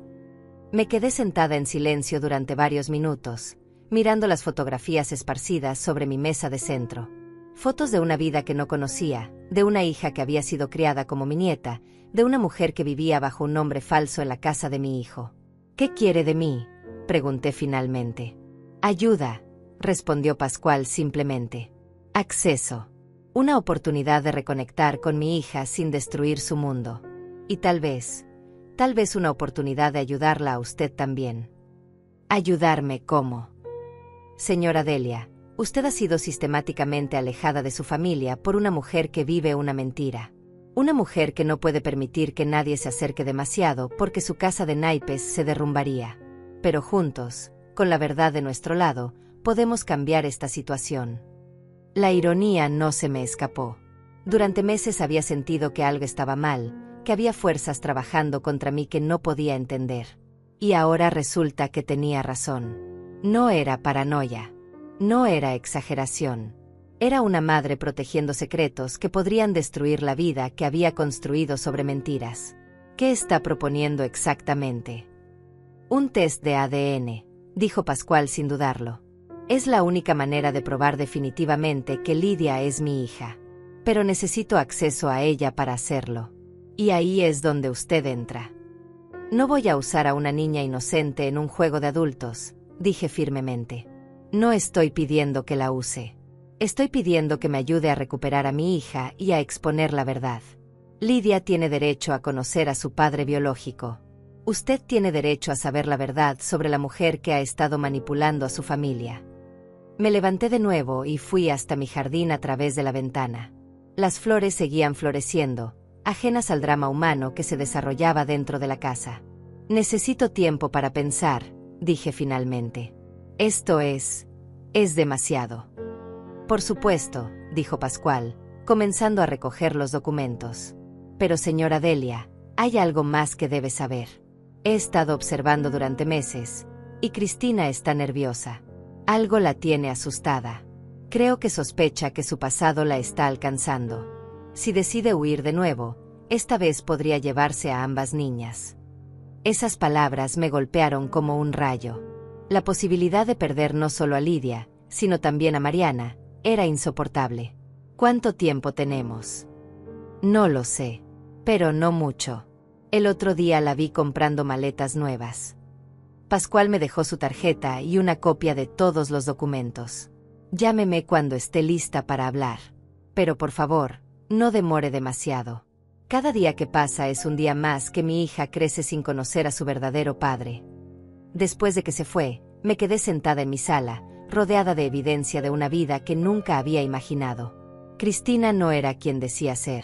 Me quedé sentada en silencio durante varios minutos, mirando las fotografías esparcidas sobre mi mesa de centro. Fotos de una vida que no conocía, de una hija que había sido criada como mi nieta, de una mujer que vivía bajo un nombre falso en la casa de mi hijo. ¿Qué quiere de mí?, pregunté finalmente. Ayuda, respondió Pascual simplemente. Acceso. Una oportunidad de reconectar con mi hija sin destruir su mundo. Y tal vez una oportunidad de ayudarla a usted también. ¿Ayudarme cómo? Señora Delia, usted ha sido sistemáticamente alejada de su familia por una mujer que vive una mentira. Una mujer que no puede permitir que nadie se acerque demasiado porque su casa de naipes se derrumbaría. Pero juntos, con la verdad de nuestro lado, podemos cambiar esta situación. La ironía no se me escapó. Durante meses había sentido que algo estaba mal, que había fuerzas trabajando contra mí que no podía entender. Y ahora resulta que tenía razón. No era paranoia. No era exageración. Era una madre protegiendo secretos que podrían destruir la vida que había construido sobre mentiras. ¿Qué está proponiendo exactamente? Un test de ADN, dijo Pascual sin dudarlo. Es la única manera de probar definitivamente que Lidia es mi hija. Pero necesito acceso a ella para hacerlo. Y ahí es donde usted entra. No voy a usar a una niña inocente en un juego de adultos, dije firmemente. No estoy pidiendo que la use. Estoy pidiendo que me ayude a recuperar a mi hija y a exponer la verdad. Lidia tiene derecho a conocer a su padre biológico. Usted tiene derecho a saber la verdad sobre la mujer que ha estado manipulando a su familia. Me levanté de nuevo y fui hasta mi jardín a través de la ventana. Las flores seguían floreciendo, ajenas al drama humano que se desarrollaba dentro de la casa. Necesito tiempo para pensar, dije finalmente. Esto es demasiado. Por supuesto, dijo Pascual, comenzando a recoger los documentos. Pero señora Delia, hay algo más que debe saber. He estado observando durante meses, y Cristina está nerviosa. Algo la tiene asustada. Creo que sospecha que su pasado la está alcanzando. Si decide huir de nuevo, esta vez podría llevarse a ambas niñas. Esas palabras me golpearon como un rayo. La posibilidad de perder no solo a Lidia, sino también a Mariana, era insoportable. ¿Cuánto tiempo tenemos? No lo sé, pero no mucho. El otro día la vi comprando maletas nuevas. Pascual me dejó su tarjeta y una copia de todos los documentos. Llámeme cuando esté lista para hablar. Pero por favor, no demore demasiado. Cada día que pasa es un día más que mi hija crece sin conocer a su verdadero padre. Después de que se fue, me quedé sentada en mi sala, rodeada de evidencia de una vida que nunca había imaginado. Cristina no era quien decía ser.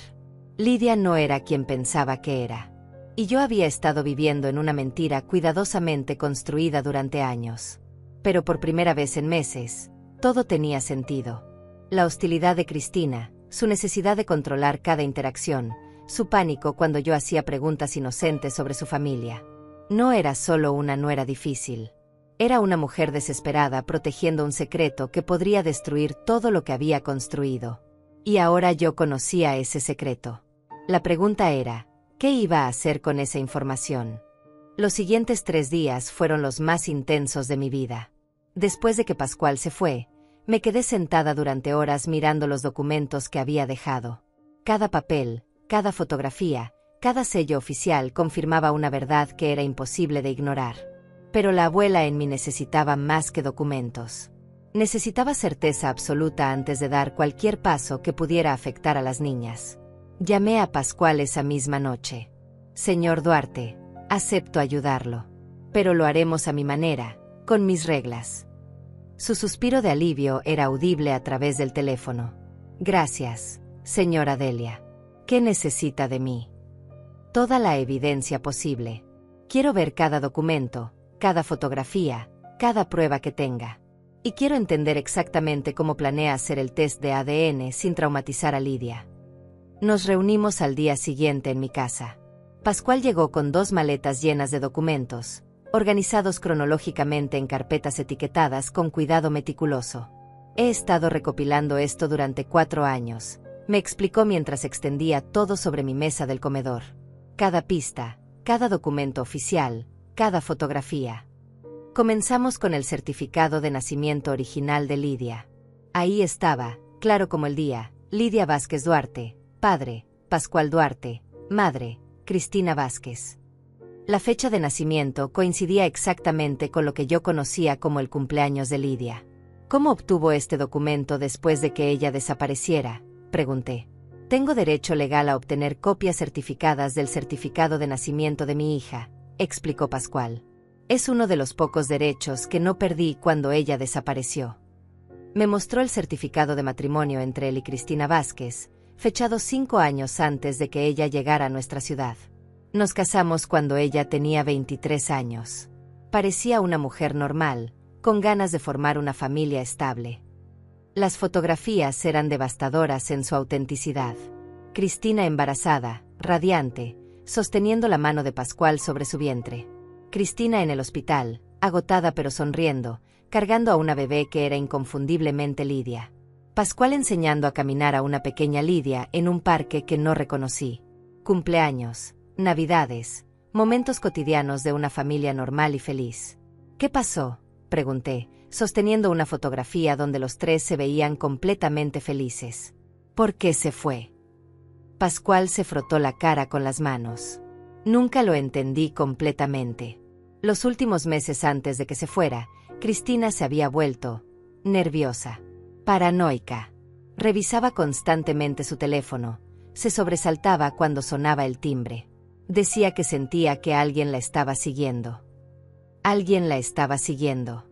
Lidia no era quien pensaba que era. Y yo había estado viviendo en una mentira cuidadosamente construida durante años. Pero por primera vez en meses, todo tenía sentido. La hostilidad de Cristina, su necesidad de controlar cada interacción, su pánico cuando yo hacía preguntas inocentes sobre su familia. No era solo una nuera difícil. Era una mujer desesperada protegiendo un secreto que podría destruir todo lo que había construido. Y ahora yo conocía ese secreto. La pregunta era, ¿qué iba a hacer con esa información? Los siguientes 3 días fueron los más intensos de mi vida. Después de que Pascual se fue, me quedé sentada durante horas mirando los documentos que había dejado. Cada papel, cada fotografía, cada sello oficial confirmaba una verdad que era imposible de ignorar. Pero la abuela en mí necesitaba más que documentos. Necesitaba certeza absoluta antes de dar cualquier paso que pudiera afectar a las niñas. Llamé a Pascual esa misma noche. Señor Duarte, acepto ayudarlo. Pero lo haremos a mi manera, con mis reglas. Su suspiro de alivio era audible a través del teléfono. Gracias, señora Delia. ¿Qué necesita de mí? Toda la evidencia posible. Quiero ver cada documento, cada fotografía, cada prueba que tenga. Y quiero entender exactamente cómo planea hacer el test de ADN sin traumatizar a Lidia. Nos reunimos al día siguiente en mi casa. Pascual llegó con 2 maletas llenas de documentos, organizados cronológicamente en carpetas etiquetadas con cuidado meticuloso. He estado recopilando esto durante 4 años, me explicó mientras extendía todo sobre mi mesa del comedor. Cada pista, cada documento oficial, cada fotografía. Comenzamos con el certificado de nacimiento original de Lidia. Ahí estaba, claro como el día, Lidia Vázquez Duarte, padre, Pascual Duarte, madre, Cristina Vázquez. La fecha de nacimiento coincidía exactamente con lo que yo conocía como el cumpleaños de Lidia. ¿Cómo obtuvo este documento después de que ella desapareciera?, pregunté. Tengo derecho legal a obtener copias certificadas del certificado de nacimiento de mi hija, explicó Pascual. Es uno de los pocos derechos que no perdí cuando ella desapareció. Me mostró el certificado de matrimonio entre él y Cristina Vázquez, fechado 5 años antes de que ella llegara a nuestra ciudad. Nos casamos cuando ella tenía 23 años. Parecía una mujer normal, con ganas de formar una familia estable. Las fotografías eran devastadoras en su autenticidad. Cristina embarazada, radiante, sosteniendo la mano de Pascual sobre su vientre. Cristina en el hospital, agotada pero sonriendo, cargando a una bebé que era inconfundiblemente Lidia. Pascual enseñando a caminar a una pequeña Lidia en un parque que no reconocí. Cumpleaños, Navidades, momentos cotidianos de una familia normal y feliz. ¿Qué pasó?, pregunté, sosteniendo una fotografía donde los 3 se veían completamente felices. ¿Por qué se fue? Pascual se frotó la cara con las manos. Nunca lo entendí completamente. Los últimos meses antes de que se fuera, Cristina se había vuelto nerviosa, paranoica. Revisaba constantemente su teléfono, se sobresaltaba cuando sonaba el timbre. Decía que sentía que alguien la estaba siguiendo. Alguien la estaba siguiendo.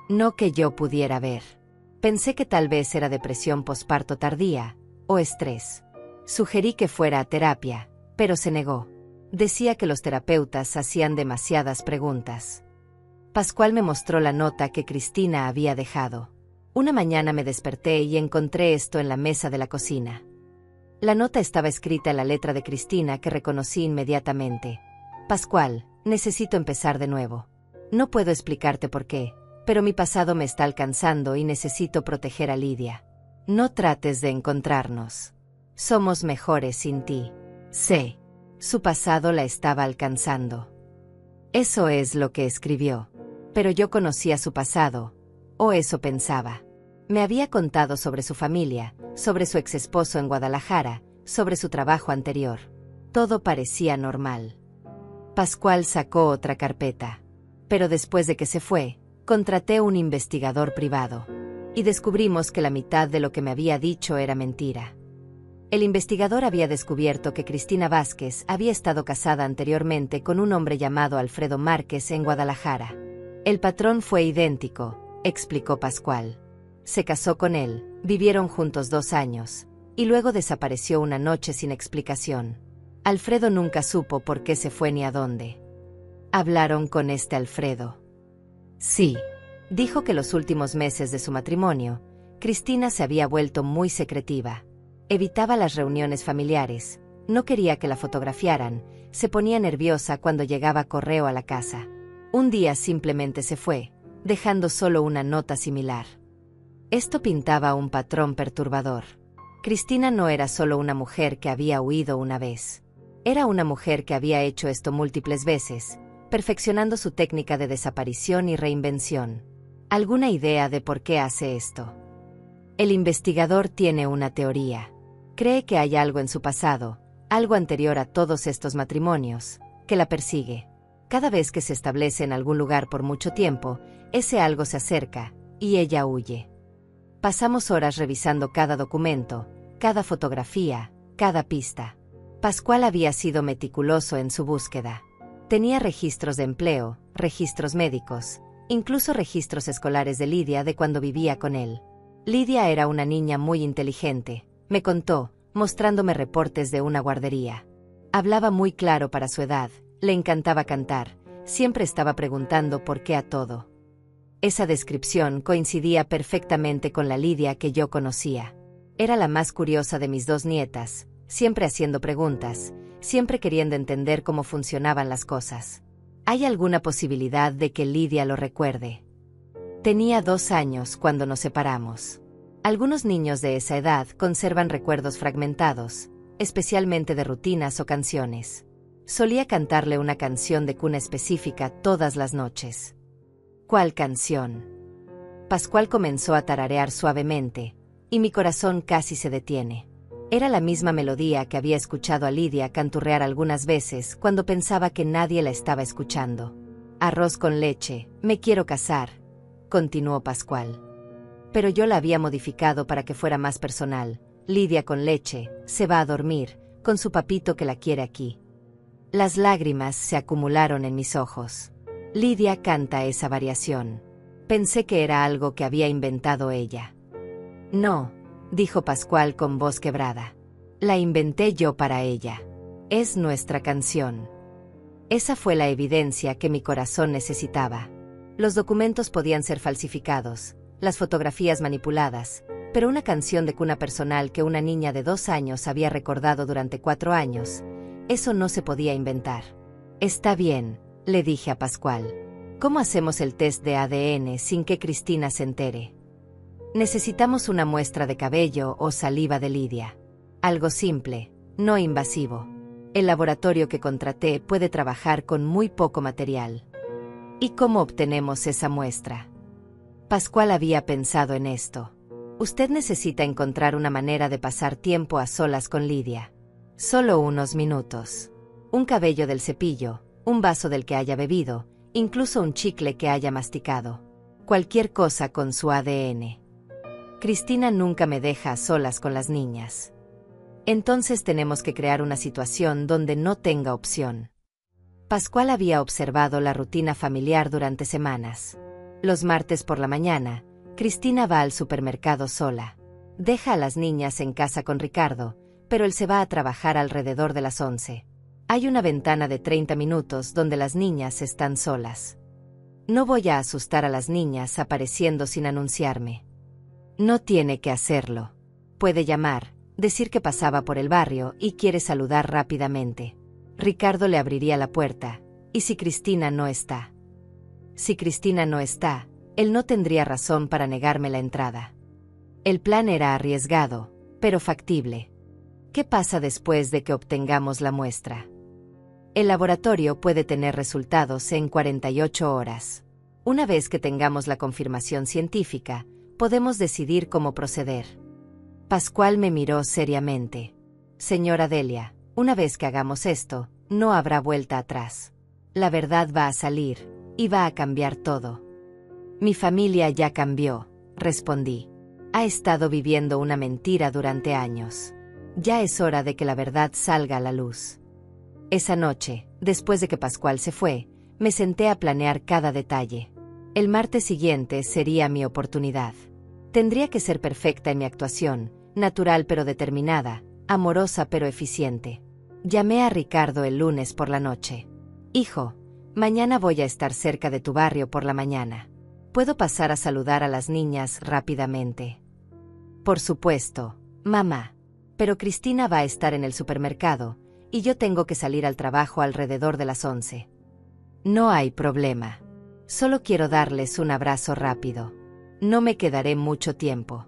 No que yo pudiera ver. Pensé que tal vez era depresión posparto tardía, o estrés. Sugerí que fuera a terapia, pero se negó. Decía que los terapeutas hacían demasiadas preguntas. Pascual me mostró la nota que Cristina había dejado. Una mañana me desperté y encontré esto en la mesa de la cocina. La nota estaba escrita en la letra de Cristina que reconocí inmediatamente. Pascual, necesito empezar de nuevo. No puedo explicarte por qué, pero mi pasado me está alcanzando y necesito proteger a Lidia. No trates de encontrarnos. Somos mejores sin ti. Sé. Su pasado la estaba alcanzando. Eso es lo que escribió. Pero yo conocía su pasado, o eso pensaba. Me había contado sobre su familia, sobre su exesposo en Guadalajara, sobre su trabajo anterior. Todo parecía normal. Pascual sacó otra carpeta. Pero después de que se fue, contraté un investigador privado. Y descubrimos que la mitad de lo que me había dicho era mentira. El investigador había descubierto que Cristina Vázquez había estado casada anteriormente con un hombre llamado Alfredo Márquez en Guadalajara. El patrón fue idéntico, explicó Pascual. Se casó con él, vivieron juntos 2 años, y luego desapareció una noche sin explicación. Alfredo nunca supo por qué se fue ni a dónde. ¿Hablaron con este Alfredo? Sí. Dijo que los últimos meses de su matrimonio, Cristina se había vuelto muy secretiva. Evitaba las reuniones familiares, no quería que la fotografiaran, se ponía nerviosa cuando llegaba correo a la casa. Un día simplemente se fue, dejando solo una nota similar. Esto pintaba un patrón perturbador. Cristina no era solo una mujer que había huido una vez. Era una mujer que había hecho esto múltiples veces, perfeccionando su técnica de desaparición y reinvención. ¿Alguna idea de por qué hace esto? El investigador tiene una teoría. Cree que hay algo en su pasado, algo anterior a todos estos matrimonios, que la persigue. Cada vez que se establece en algún lugar por mucho tiempo, ese algo se acerca, y ella huye. Pasamos horas revisando cada documento, cada fotografía, cada pista. Pascual había sido meticuloso en su búsqueda. Tenía registros de empleo, registros médicos, incluso registros escolares de Lidia de cuando vivía con él. Lidia era una niña muy inteligente, me contó, mostrándome reportes de una guardería. Hablaba muy claro para su edad, le encantaba cantar, siempre estaba preguntando por qué a todo. Esa descripción coincidía perfectamente con la Lidia que yo conocía. Era la más curiosa de mis 2 nietas, siempre haciendo preguntas, siempre queriendo entender cómo funcionaban las cosas. ¿Hay alguna posibilidad de que Lidia lo recuerde? Tenía 2 años cuando nos separamos. Algunos niños de esa edad conservan recuerdos fragmentados, especialmente de rutinas o canciones. Solía cantarle una canción de cuna específica todas las noches. ¿Cuál canción? Pascual comenzó a tararear suavemente, y mi corazón casi se detiene. Era la misma melodía que había escuchado a Lidia canturrear algunas veces cuando pensaba que nadie la estaba escuchando. Arroz con leche, me quiero casar, continuó Pascual. Pero yo la había modificado para que fuera más personal. Lidia con leche, se va a dormir, con su papito que la quiere aquí. Las lágrimas se acumularon en mis ojos. Lidia canta esa variación. Pensé que era algo que había inventado ella. No, dijo Pascual con voz quebrada. La inventé yo para ella. Es nuestra canción. Esa fue la evidencia que mi corazón necesitaba. Los documentos podían ser falsificados, las fotografías manipuladas, pero una canción de cuna personal que una niña de 2 años había recordado durante 4 años, eso no se podía inventar. Está bien, le dije a Pascual. ¿Cómo hacemos el test de ADN sin que Cristina se entere? Necesitamos una muestra de cabello o saliva de Lidia. Algo simple, no invasivo. El laboratorio que contraté puede trabajar con muy poco material. ¿Y cómo obtenemos esa muestra? Pascual había pensado en esto. Usted necesita encontrar una manera de pasar tiempo a solas con Lidia. Solo unos minutos. Un cabello del cepillo, un vaso del que haya bebido, incluso un chicle que haya masticado. Cualquier cosa con su ADN. Cristina nunca me deja a solas con las niñas. Entonces tenemos que crear una situación donde no tenga opción. Pascual había observado la rutina familiar durante semanas. Los martes por la mañana, Cristina va al supermercado sola. Deja a las niñas en casa con Ricardo, pero él se va a trabajar alrededor de las 11. Hay una ventana de 30 minutos donde las niñas están solas. No voy a asustar a las niñas apareciendo sin anunciarme. No tiene que hacerlo. Puede llamar, decir que pasaba por el barrio y quiere saludar rápidamente. Ricardo le abriría la puerta. ¿Y si Cristina no está? Si Cristina no está, él no tendría razón para negarme la entrada. El plan era arriesgado, pero factible. ¿Qué pasa después de que obtengamos la muestra? El laboratorio puede tener resultados en 48 horas. Una vez que tengamos la confirmación científica, podemos decidir cómo proceder. Pascual me miró seriamente. Señora Delia, una vez que hagamos esto, no habrá vuelta atrás. La verdad va a salir, y va a cambiar todo. Mi familia ya cambió, respondí. Ha estado viviendo una mentira durante años. Ya es hora de que la verdad salga a la luz. Esa noche, después de que Pascual se fue, me senté a planear cada detalle. El martes siguiente sería mi oportunidad. Tendría que ser perfecta en mi actuación, natural pero determinada, amorosa pero eficiente. Llamé a Ricardo el lunes por la noche. Hijo, mañana voy a estar cerca de tu barrio por la mañana. ¿Puedo pasar a saludar a las niñas rápidamente? Por supuesto, mamá. Pero Cristina va a estar en el supermercado, y yo tengo que salir al trabajo alrededor de las 11. No hay problema. Solo quiero darles un abrazo rápido. No me quedaré mucho tiempo.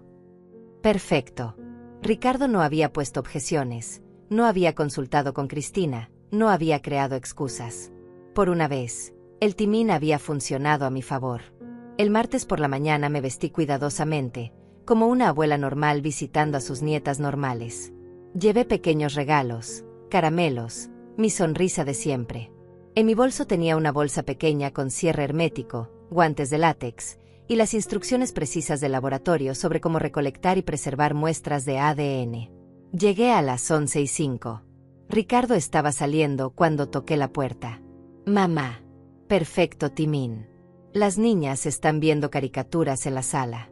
Perfecto. Ricardo no había puesto objeciones, no había consultado con Cristina, no había creado excusas. Por una vez, el timín había funcionado a mi favor. El martes por la mañana me vestí cuidadosamente, como una abuela normal visitando a sus nietas normales. Llevé pequeños regalos, caramelos, mi sonrisa de siempre. En mi bolso tenía una bolsa pequeña con cierre hermético, guantes de látex, y las instrucciones precisas del laboratorio sobre cómo recolectar y preservar muestras de ADN. Llegué a las 11:05. Ricardo estaba saliendo cuando toqué la puerta. Mamá. Perfecto, Timín. Las niñas están viendo caricaturas en la sala.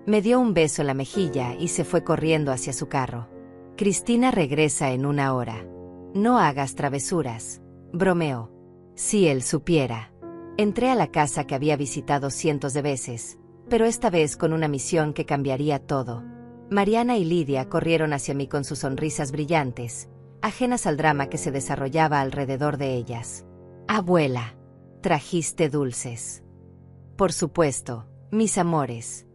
Me dio un beso en la mejilla y se fue corriendo hacia su carro. Cristina regresa en 1 hora. No hagas travesuras, bromeó. Si él supiera. Entré a la casa que había visitado cientos de veces, pero esta vez con una misión que cambiaría todo. Mariana y Lidia corrieron hacia mí con sus sonrisas brillantes, ajenas al drama que se desarrollaba alrededor de ellas. Abuela, trajiste dulces. Por supuesto, mis amores.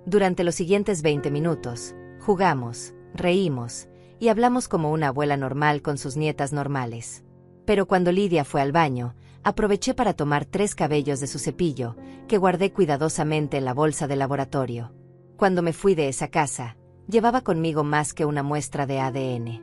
Durante los siguientes 20 minutos, jugamos, reímos, y hablamos como una abuela normal con sus nietas normales. Pero cuando Lidia fue al baño, aproveché para tomar 3 cabellos de su cepillo, que guardé cuidadosamente en la bolsa del laboratorio. Cuando me fui de esa casa, llevaba conmigo más que una muestra de ADN.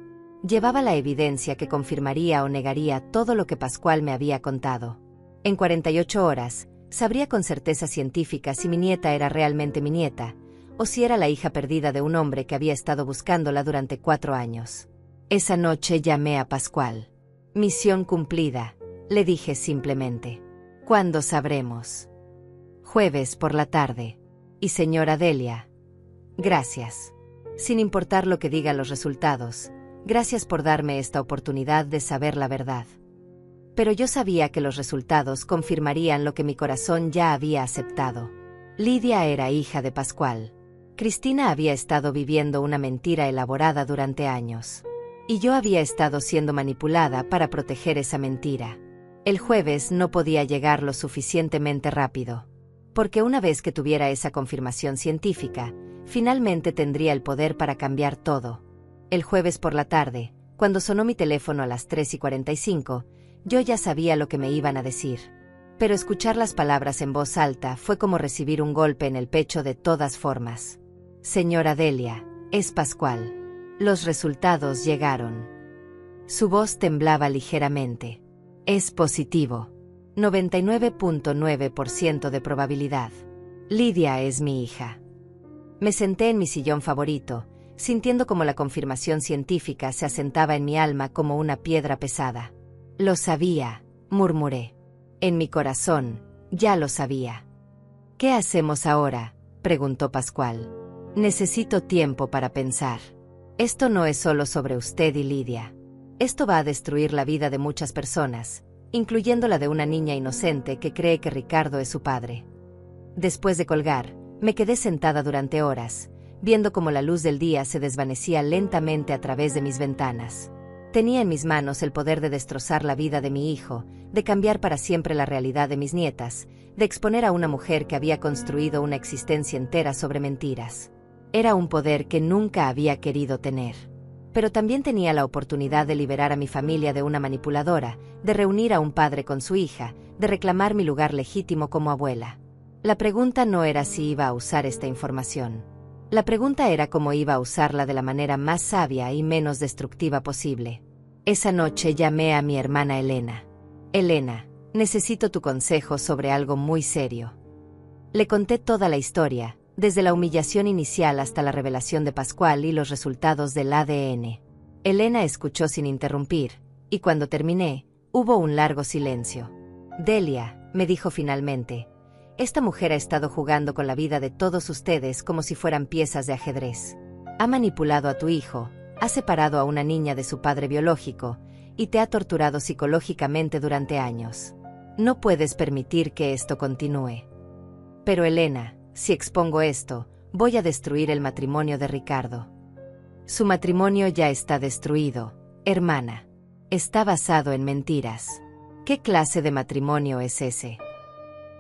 Llevaba la evidencia que confirmaría o negaría todo lo que Pascual me había contado. En 48 horas, sabría con certeza científica si mi nieta era realmente mi nieta, o si era la hija perdida de un hombre que había estado buscándola durante 4 años. Esa noche llamé a Pascual. Misión cumplida, le dije simplemente. ¿Cuándo sabremos? Jueves por la tarde. Y señora Delia. Gracias. Sin importar lo que digan los resultados, gracias por darme esta oportunidad de saber la verdad. Pero yo sabía que los resultados confirmarían lo que mi corazón ya había aceptado. Lidia era hija de Pascual. Cristina había estado viviendo una mentira elaborada durante años. Y yo había estado siendo manipulada para proteger esa mentira. El jueves no podía llegar lo suficientemente rápido. Porque una vez que tuviera esa confirmación científica, finalmente tendría el poder para cambiar todo. El jueves por la tarde, cuando sonó mi teléfono a las 3:45, yo ya sabía lo que me iban a decir. Pero escuchar las palabras en voz alta fue como recibir un golpe en el pecho de todas formas. Señora Delia, es Pascual. Los resultados llegaron. Su voz temblaba ligeramente. Es positivo. 99.9% de probabilidad. Lidia es mi hija. Me senté en mi sillón favorito, sintiendo como la confirmación científica se asentaba en mi alma como una piedra pesada. Lo sabía, murmuré. En mi corazón, ya lo sabía. ¿Qué hacemos ahora?, preguntó Pascual. Necesito tiempo para pensar. Esto no es solo sobre usted y Lidia. Esto va a destruir la vida de muchas personas, incluyendo la de una niña inocente que cree que Ricardo es su padre. Después de colgar, me quedé sentada durante horas, viendo cómo la luz del día se desvanecía lentamente a través de mis ventanas. Tenía en mis manos el poder de destrozar la vida de mi hijo, de cambiar para siempre la realidad de mis nietas, de exponer a una mujer que había construido una existencia entera sobre mentiras. Era un poder que nunca había querido tener. Pero también tenía la oportunidad de liberar a mi familia de una manipuladora, de reunir a un padre con su hija, de reclamar mi lugar legítimo como abuela. La pregunta no era si iba a usar esta información. La pregunta era cómo iba a usarla de la manera más sabia y menos destructiva posible. Esa noche llamé a mi hermana Elena. Elena, necesito tu consejo sobre algo muy serio. Le conté toda la historia, desde la humillación inicial hasta la revelación de Pascual y los resultados del ADN. Elena escuchó sin interrumpir, y cuando terminé, hubo un largo silencio. Delia, me dijo finalmente, esta mujer ha estado jugando con la vida de todos ustedes como si fueran piezas de ajedrez. Ha manipulado a tu hijo, ha separado a una niña de su padre biológico, y te ha torturado psicológicamente durante años. No puedes permitir que esto continúe. Pero Elena, si expongo esto, voy a destruir el matrimonio de Ricardo. Su matrimonio ya está destruido, hermana. Está basado en mentiras. ¿Qué clase de matrimonio es ese?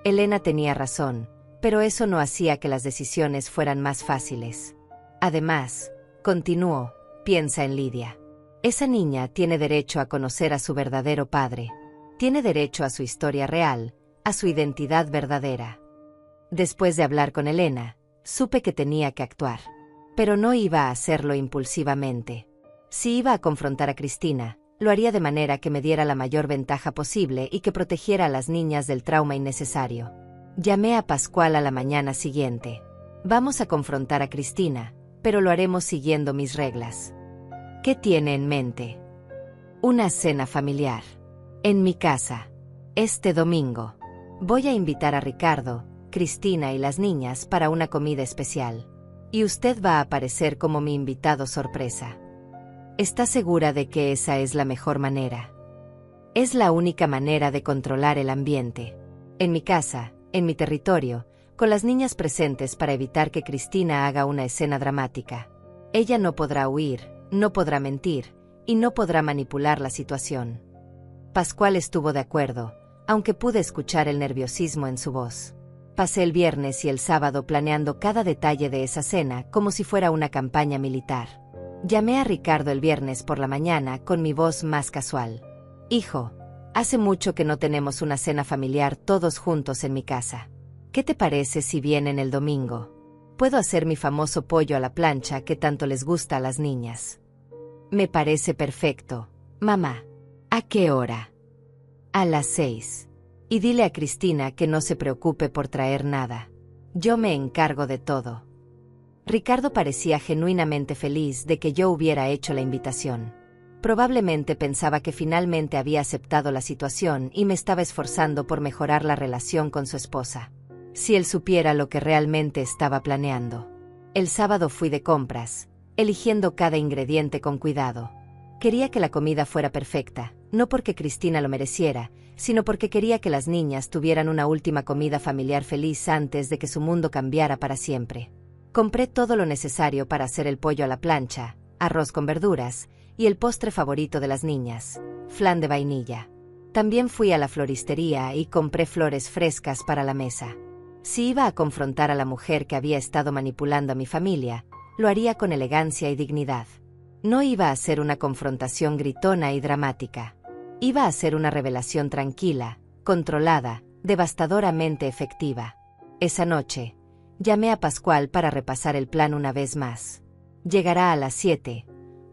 Elena tenía razón, pero eso no hacía que las decisiones fueran más fáciles. Además, continuó, piensa en Lidia. Esa niña tiene derecho a conocer a su verdadero padre. Tiene derecho a su historia real, a su identidad verdadera. Después de hablar con Elena, supe que tenía que actuar. Pero no iba a hacerlo impulsivamente. Si iba a confrontar a Cristina, lo haría de manera que me diera la mayor ventaja posible y que protegiera a las niñas del trauma innecesario. Llamé a Pascual a la mañana siguiente. Vamos a confrontar a Cristina, pero lo haremos siguiendo mis reglas. ¿Qué tiene en mente? Una cena familiar. En mi casa. Este domingo. Voy a invitar a Ricardo, Cristina y las niñas para una comida especial. Y usted va a aparecer como mi invitado sorpresa. ¿Está segura de que esa es la mejor manera? Es la única manera de controlar el ambiente. En mi casa, en mi territorio, con las niñas presentes para evitar que Cristina haga una escena dramática. Ella no podrá huir, no podrá mentir, y no podrá manipular la situación. Pascual estuvo de acuerdo, aunque pude escuchar el nerviosismo en su voz. Pasé el viernes y el sábado planeando cada detalle de esa cena como si fuera una campaña militar. Llamé a Ricardo el viernes por la mañana con mi voz más casual. Hijo, hace mucho que no tenemos una cena familiar todos juntos en mi casa. ¿Qué te parece si vienen el domingo? Puedo hacer mi famoso pollo a la plancha que tanto les gusta a las niñas. Me parece perfecto, mamá. ¿A qué hora? A las 6. Y dile a Cristina que no se preocupe por traer nada. Yo me encargo de todo. Ricardo parecía genuinamente feliz de que yo hubiera hecho la invitación. Probablemente pensaba que finalmente había aceptado la situación y me estaba esforzando por mejorar la relación con su esposa. Si él supiera lo que realmente estaba planeando. El sábado fui de compras, eligiendo cada ingrediente con cuidado. Quería que la comida fuera perfecta, no porque Cristina lo mereciera, sino porque quería que las niñas tuvieran una última comida familiar feliz antes de que su mundo cambiara para siempre. Compré todo lo necesario para hacer el pollo a la plancha, arroz con verduras, y el postre favorito de las niñas, flan de vainilla. También fui a la floristería y compré flores frescas para la mesa. Si iba a confrontar a la mujer que había estado manipulando a mi familia, lo haría con elegancia y dignidad. No iba a ser una confrontación gritona y dramática. Iba a ser una revelación tranquila, controlada, devastadoramente efectiva. Esa noche, llamé a Pascual para repasar el plan una vez más. Llegará a las 7,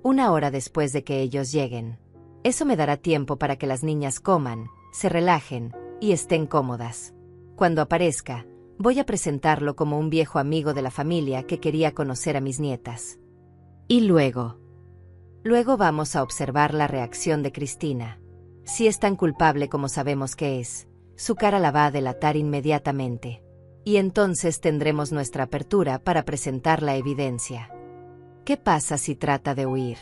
una hora después de que ellos lleguen. Eso me dará tiempo para que las niñas coman, se relajen y estén cómodas. Cuando aparezca, voy a presentarlo como un viejo amigo de la familia que quería conocer a mis nietas. Y luego vamos a observar la reacción de Cristina. Si es tan culpable como sabemos que es, su cara la va a delatar inmediatamente. Y entonces tendremos nuestra apertura para presentar la evidencia. ¿Qué pasa si trata de huir?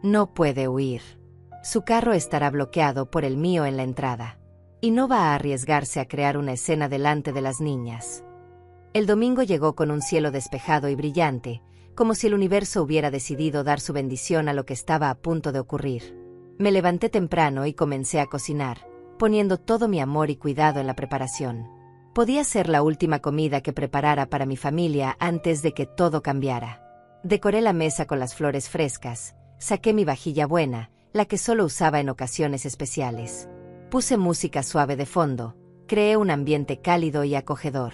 No puede huir. Su carro estará bloqueado por el mío en la entrada. Y no va a arriesgarse a crear una escena delante de las niñas. El domingo llegó con un cielo despejado y brillante, como si el universo hubiera decidido dar su bendición a lo que estaba a punto de ocurrir. Me levanté temprano y comencé a cocinar, poniendo todo mi amor y cuidado en la preparación. Podía ser la última comida que preparara para mi familia antes de que todo cambiara. Decoré la mesa con las flores frescas, saqué mi vajilla buena, la que solo usaba en ocasiones especiales. Puse música suave de fondo, creé un ambiente cálido y acogedor.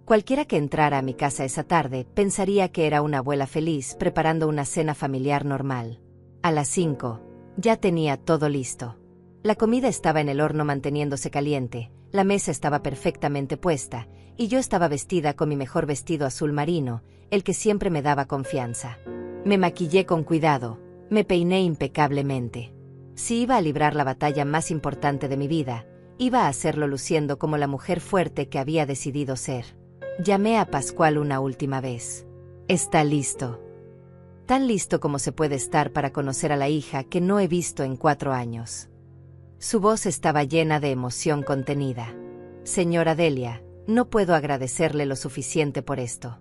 Cualquiera que entrara a mi casa esa tarde pensaría que era una abuela feliz preparando una cena familiar normal. A las 5, ya tenía todo listo. La comida estaba en el horno manteniéndose caliente, la mesa estaba perfectamente puesta, y yo estaba vestida con mi mejor vestido azul marino, el que siempre me daba confianza. Me maquillé con cuidado, me peiné impecablemente. Si iba a librar la batalla más importante de mi vida, iba a hacerlo luciendo como la mujer fuerte que había decidido ser. Llamé a Pascual una última vez. Está listo. Tan listo como se puede estar para conocer a la hija que no he visto en 4 años. Su voz estaba llena de emoción contenida. Señora Delia, no puedo agradecerle lo suficiente por esto.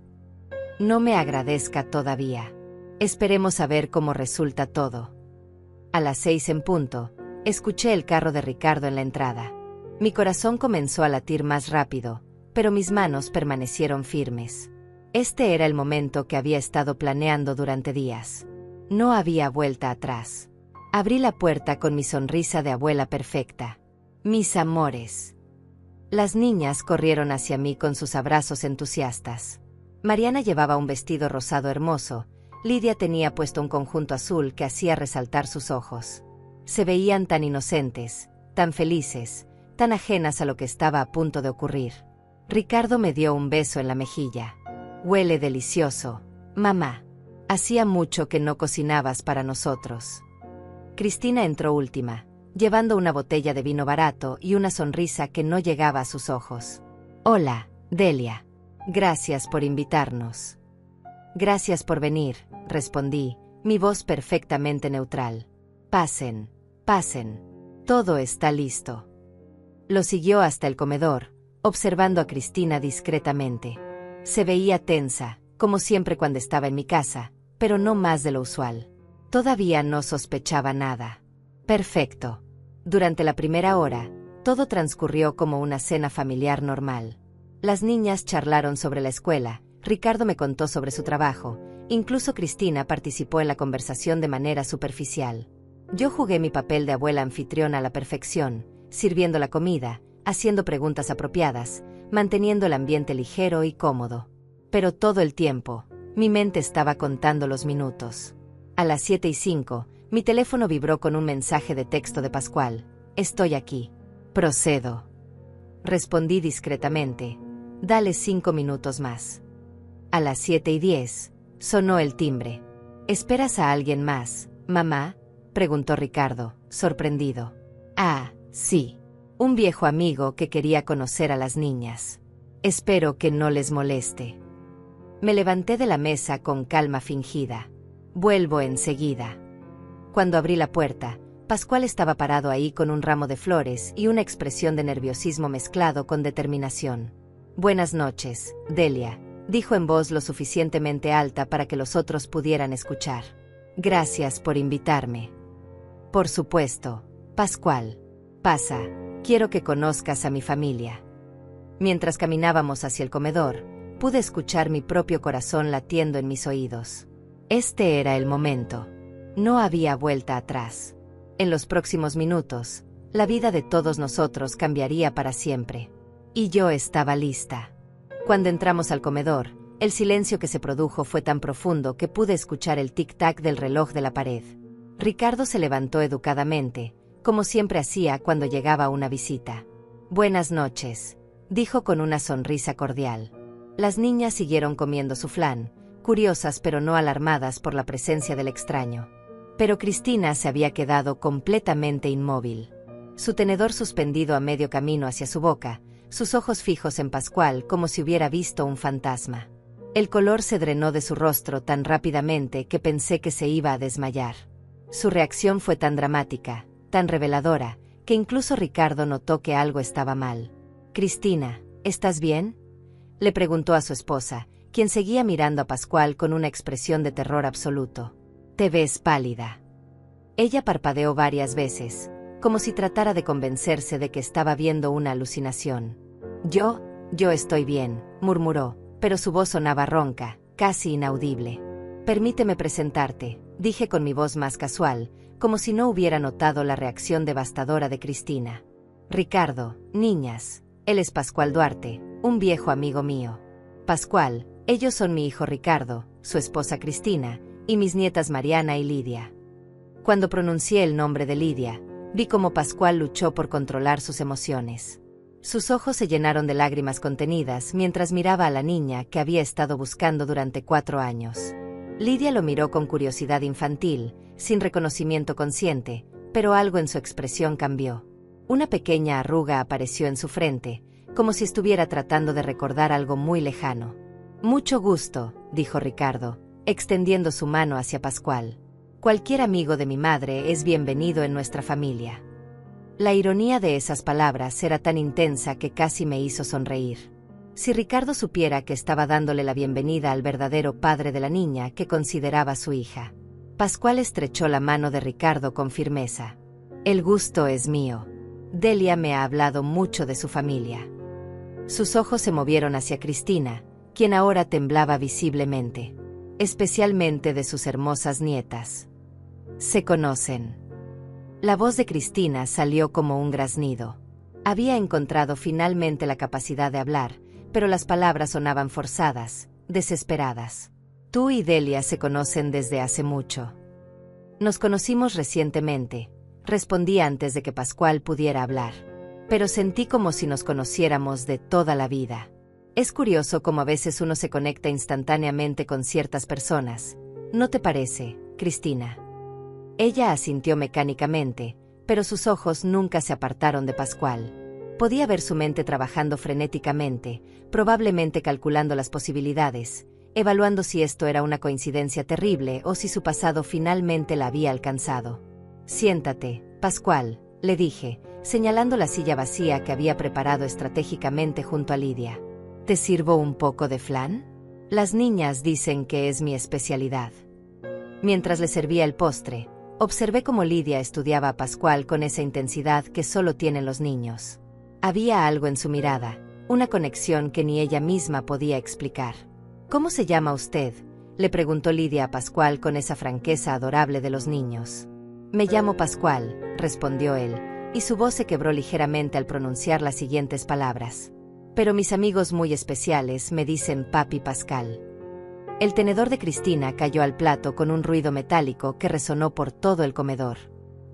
No me agradezca todavía. Esperemos a ver cómo resulta todo. A las 6 en punto, escuché el carro de Ricardo en la entrada. Mi corazón comenzó a latir más rápido, pero mis manos permanecieron firmes. Este era el momento que había estado planeando durante días. No había vuelta atrás. Abrí la puerta con mi sonrisa de abuela perfecta. Mis amores. Las niñas corrieron hacia mí con sus abrazos entusiastas. Mariana llevaba un vestido rosado hermoso, Lidia tenía puesto un conjunto azul que hacía resaltar sus ojos. Se veían tan inocentes, tan felices, tan ajenas a lo que estaba a punto de ocurrir. Ricardo me dio un beso en la mejilla. Huele delicioso, mamá. Hacía mucho que no cocinabas para nosotros. Cristina entró última, llevando una botella de vino barato y una sonrisa que no llegaba a sus ojos. Hola, Delia. Gracias por invitarnos. Gracias por venir, respondí, mi voz perfectamente neutral. Pasen, pasen. Todo está listo. Lo siguió hasta el comedor, observando a Cristina discretamente. Se veía tensa, como siempre cuando estaba en mi casa, pero no más de lo usual. Todavía no sospechaba nada. Perfecto. Durante la primera hora, todo transcurrió como una cena familiar normal. Las niñas charlaron sobre la escuela, Ricardo me contó sobre su trabajo, incluso Cristina participó en la conversación de manera superficial. Yo jugué mi papel de abuela anfitriona a la perfección, sirviendo la comida, haciendo preguntas apropiadas, manteniendo el ambiente ligero y cómodo. Pero todo el tiempo, mi mente estaba contando los minutos. A las 7:05, mi teléfono vibró con un mensaje de texto de Pascual. Estoy aquí. Procedo. Respondí discretamente. Dale 5 minutos más. A las 7:10, sonó el timbre. ¿Esperas a alguien más, mamá?, preguntó Ricardo, sorprendido. Ah, sí. Un viejo amigo que quería conocer a las niñas. Espero que no les moleste. Me levanté de la mesa con calma fingida. Vuelvo enseguida. Cuando abrí la puerta, Pascual estaba parado ahí con un ramo de flores y una expresión de nerviosismo mezclado con determinación. Buenas noches, Delia, dijo en voz lo suficientemente alta para que los otros pudieran escuchar. Gracias por invitarme. Por supuesto, Pascual. Pasa. Quiero que conozcas a mi familia. Mientras caminábamos hacia el comedor, pude escuchar mi propio corazón latiendo en mis oídos. Este era el momento. No había vuelta atrás. En los próximos minutos, la vida de todos nosotros cambiaría para siempre. Y yo estaba lista. Cuando entramos al comedor, el silencio que se produjo fue tan profundo que pude escuchar el tic-tac del reloj de la pared. Ricardo se levantó educadamente, como siempre hacía cuando llegaba una visita. Buenas noches, dijo con una sonrisa cordial. Las niñas siguieron comiendo su flan, curiosas pero no alarmadas por la presencia del extraño. Pero Cristina se había quedado completamente inmóvil. Su tenedor suspendido a medio camino hacia su boca, sus ojos fijos en Pascual como si hubiera visto un fantasma. El color se drenó de su rostro tan rápidamente que pensé que se iba a desmayar. Su reacción fue tan dramática, tan reveladora, que incluso Ricardo notó que algo estaba mal. «Cristina, ¿estás bien?», le preguntó a su esposa, quien seguía mirando a Pascual con una expresión de terror absoluto. «Te ves pálida». Ella parpadeó varias veces, como si tratara de convencerse de que estaba viendo una alucinación. Yo estoy bien», murmuró, pero su voz sonaba ronca, casi inaudible. «Permíteme presentarte», dije con mi voz más casual, como si no hubiera notado la reacción devastadora de Cristina. «Ricardo, niñas, él es Pascual Duarte, un viejo amigo mío. Pascual, ellos son mi hijo Ricardo, su esposa Cristina, y mis nietas Mariana y Lidia». Cuando pronuncié el nombre de Lidia, vi cómo Pascual luchó por controlar sus emociones. Sus ojos se llenaron de lágrimas contenidas mientras miraba a la niña que había estado buscando durante 4 años. Lidia lo miró con curiosidad infantil, sin reconocimiento consciente, pero algo en su expresión cambió. Una pequeña arruga apareció en su frente, como si estuviera tratando de recordar algo muy lejano. «Mucho gusto», dijo Ricardo, extendiendo su mano hacia Pascual. «Cualquier amigo de mi madre es bienvenido en nuestra familia». La ironía de esas palabras era tan intensa que casi me hizo sonreír. Si Ricardo supiera que estaba dándole la bienvenida al verdadero padre de la niña que consideraba su hija. Pascual estrechó la mano de Ricardo con firmeza. «El gusto es mío. Delia me ha hablado mucho de su familia». Sus ojos se movieron hacia Cristina, quien ahora temblaba visiblemente. Especialmente de sus hermosas nietas. «¿Se conocen?». La voz de Cristina salió como un graznido. Había encontrado finalmente la capacidad de hablar, pero las palabras sonaban forzadas, desesperadas. «Tú y Delia se conocen desde hace mucho». «Nos conocimos recientemente», respondí antes de que Pascual pudiera hablar. «Pero sentí como si nos conociéramos de toda la vida». Es curioso cómo a veces uno se conecta instantáneamente con ciertas personas. ¿No te parece, Cristina? Ella asintió mecánicamente, pero sus ojos nunca se apartaron de Pascual. Podía ver su mente trabajando frenéticamente, probablemente calculando las posibilidades, evaluando si esto era una coincidencia terrible o si su pasado finalmente la había alcanzado. «Siéntate, Pascual», le dije, señalando la silla vacía que había preparado estratégicamente junto a Lidia. «¿Te sirvo un poco de flan? Las niñas dicen que es mi especialidad». Mientras le servía el postre, observé cómo Lidia estudiaba a Pascual con esa intensidad que solo tienen los niños. Había algo en su mirada, una conexión que ni ella misma podía explicar. «¿Cómo se llama usted?», le preguntó Lidia a Pascual con esa franqueza adorable de los niños. «Me llamo Pascual», respondió él, y su voz se quebró ligeramente al pronunciar las siguientes palabras. «Pero mis amigos muy especiales me dicen Papi Pascal». El tenedor de Cristina cayó al plato con un ruido metálico que resonó por todo el comedor.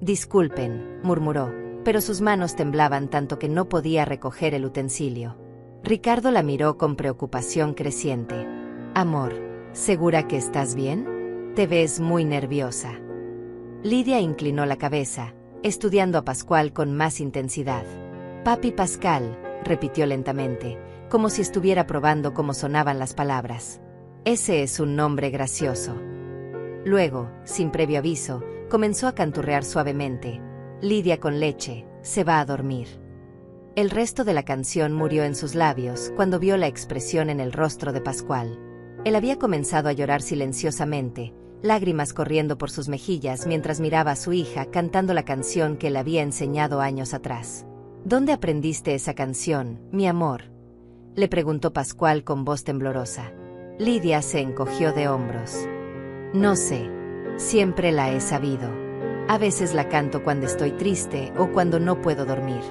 «Disculpen», murmuró, pero sus manos temblaban tanto que no podía recoger el utensilio. Ricardo la miró con preocupación creciente. «Amor, ¿segura que estás bien? Te ves muy nerviosa». Lidia inclinó la cabeza, estudiando a Pascual con más intensidad. «Papi Pascal», repitió lentamente, como si estuviera probando cómo sonaban las palabras. «Ese es un nombre gracioso». Luego, sin previo aviso, comenzó a canturrear suavemente. «Lidia con leche, se va a dormir». El resto de la canción murió en sus labios cuando vio la expresión en el rostro de Pascual. Él había comenzado a llorar silenciosamente, lágrimas corriendo por sus mejillas mientras miraba a su hija cantando la canción que le había enseñado años atrás. «¿Dónde aprendiste esa canción, mi amor?», le preguntó Pascual con voz temblorosa. Lidia se encogió de hombros. «No sé. Siempre la he sabido. A veces la canto cuando estoy triste o cuando no puedo dormir».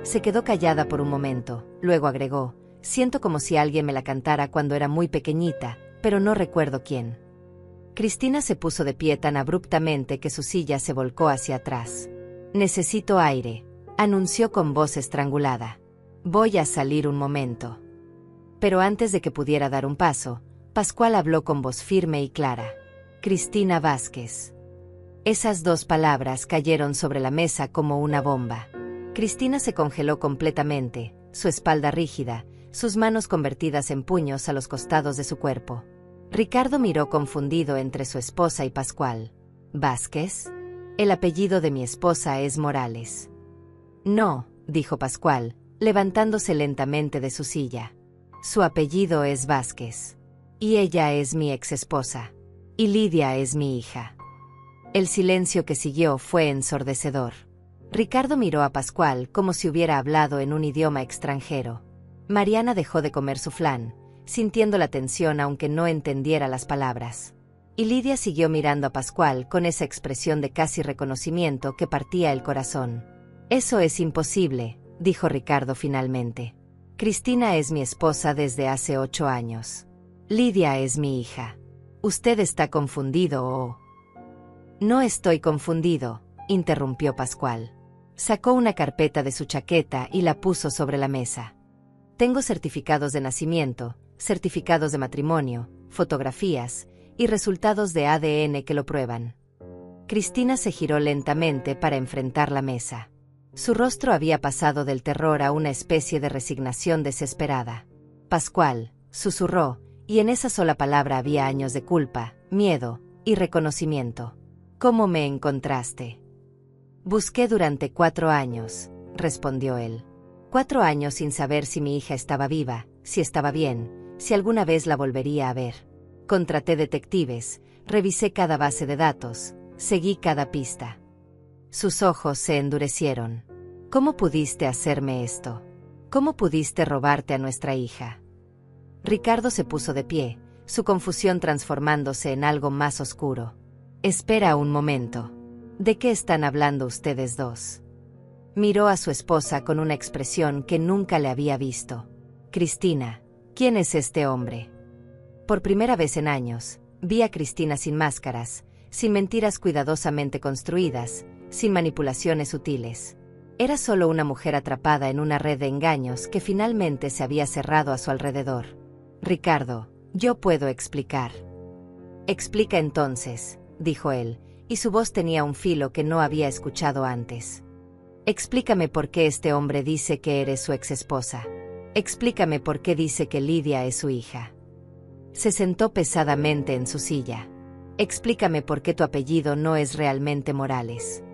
Se quedó callada por un momento, luego agregó: «Siento como si alguien me la cantara cuando era muy pequeñita, pero no recuerdo quién». Cristina se puso de pie tan abruptamente que su silla se volcó hacia atrás. «Necesito aire», anunció con voz estrangulada. «Voy a salir un momento». Pero antes de que pudiera dar un paso, Pascual habló con voz firme y clara. Cristina Vázquez. Esas dos palabras cayeron sobre la mesa como una bomba. Cristina se congeló completamente, su espalda rígida, sus manos convertidas en puños a los costados de su cuerpo. Ricardo miró confundido entre su esposa y Pascual. ¿Vázquez? El apellido de mi esposa es Morales. No, dijo Pascual, levantándose lentamente de su silla. Su apellido es Vázquez. Y ella es mi exesposa. Y Lidia es mi hija. El silencio que siguió fue ensordecedor. Ricardo miró a Pascual como si hubiera hablado en un idioma extranjero. Mariana dejó de comer su flan, sintiendo la tensión aunque no entendiera las palabras. Y Lidia siguió mirando a Pascual con esa expresión de casi reconocimiento que partía el corazón. Eso es imposible, dijo Ricardo finalmente. Cristina es mi esposa desde hace 8 años. Lidia es mi hija. ¿Usted está confundido o...? No estoy confundido, interrumpió Pascual. Sacó una carpeta de su chaqueta y la puso sobre la mesa. Tengo certificados de nacimiento, certificados de matrimonio, fotografías y resultados de ADN que lo prueban. Cristina se giró lentamente para enfrentar la mesa. Su rostro había pasado del terror a una especie de resignación desesperada. Pascual, susurró, y en esa sola palabra había años de culpa, miedo y reconocimiento. ¿Cómo me encontraste? Busqué durante 4 años, respondió él. 4 años sin saber si mi hija estaba viva, si estaba bien, si alguna vez la volvería a ver. Contraté detectives, revisé cada base de datos, seguí cada pista. Sus ojos se endurecieron. ¿Cómo pudiste hacerme esto? ¿Cómo pudiste robarte a nuestra hija? Ricardo se puso de pie, su confusión transformándose en algo más oscuro. Espera un momento. ¿De qué están hablando ustedes dos? Miró a su esposa con una expresión que nunca le había visto. Cristina, ¿quién es este hombre? Por primera vez en años, vi a Cristina sin máscaras, sin mentiras cuidadosamente construidas, sin manipulaciones sutiles. Era solo una mujer atrapada en una red de engaños que finalmente se había cerrado a su alrededor. Ricardo, yo puedo explicar. Explica entonces, dijo él, y su voz tenía un filo que no había escuchado antes. Explícame por qué este hombre dice que eres su exesposa. Explícame por qué dice que Lidia es su hija. Se sentó pesadamente en su silla. Explícame por qué tu apellido no es realmente Morales.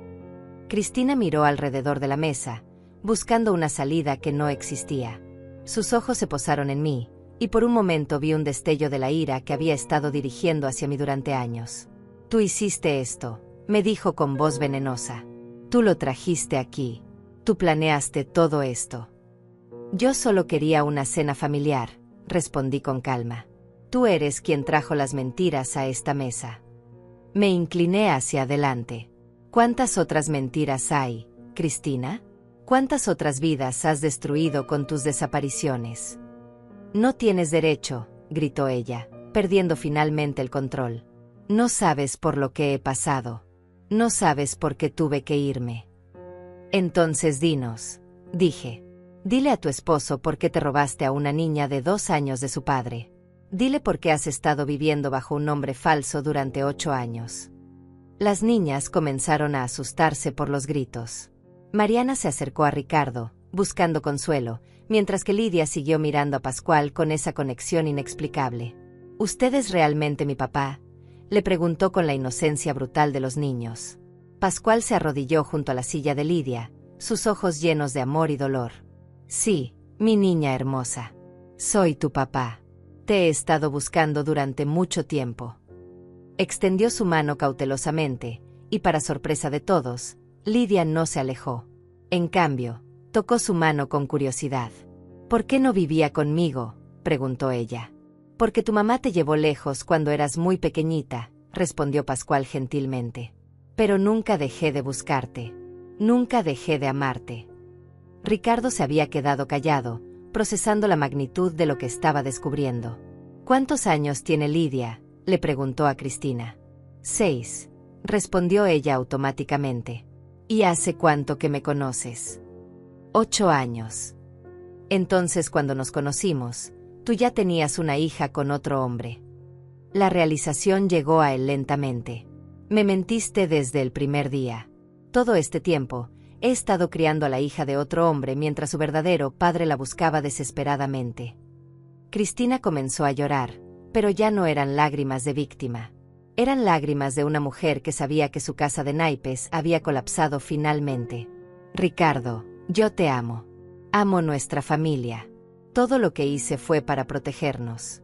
Cristina miró alrededor de la mesa, buscando una salida que no existía. Sus ojos se posaron en mí, y por un momento vi un destello de la ira que había estado dirigiendo hacia mí durante años. Tú hiciste esto, me dijo con voz venenosa. Tú lo trajiste aquí. Tú planeaste todo esto. Yo solo quería una cena familiar, respondí con calma. Tú eres quien trajo las mentiras a esta mesa. Me incliné hacia adelante. ¿Cuántas otras mentiras hay, Cristina? ¿Cuántas otras vidas has destruido con tus desapariciones? No tienes derecho, gritó ella, perdiendo finalmente el control. No sabes por lo que he pasado. No sabes por qué tuve que irme. Entonces dinos, dije. Dile a tu esposo por qué te robaste a una niña de 2 años de su padre. Dile por qué has estado viviendo bajo un nombre falso durante 8 años. Las niñas comenzaron a asustarse por los gritos. Mariana se acercó a Ricardo, buscando consuelo, mientras que Lidia siguió mirando a Pascual con esa conexión inexplicable. ¿Usted es realmente mi papá?, le preguntó con la inocencia brutal de los niños. Pascual se arrodilló junto a la silla de Lidia, sus ojos llenos de amor y dolor. Sí, mi niña hermosa. Soy tu papá. Te he estado buscando durante mucho tiempo. Extendió su mano cautelosamente, y para sorpresa de todos, Lidia no se alejó. En cambio, tocó su mano con curiosidad. ¿Por qué no vivía conmigo?, preguntó ella. Porque tu mamá te llevó lejos cuando eras muy pequeñita, respondió Pascual gentilmente. Pero nunca dejé de buscarte. Nunca dejé de amarte. Ricardo se había quedado callado, procesando la magnitud de lo que estaba descubriendo. ¿Cuántos años tiene Lidia?, le preguntó a Cristina. 6, respondió ella automáticamente. ¿Y hace cuánto que me conoces? 8 años. Entonces, cuando nos conocimos, tú ya tenías una hija con otro hombre. La realización llegó a él lentamente. Me mentiste desde el primer día. Todo este tiempo, he estado criando a la hija de otro hombre mientras su verdadero padre la buscaba desesperadamente. Cristina comenzó a llorar, pero ya no eran lágrimas de víctima. Eran lágrimas de una mujer que sabía que su casa de naipes había colapsado finalmente. Ricardo, yo te amo. Amo nuestra familia. Todo lo que hice fue para protegernos.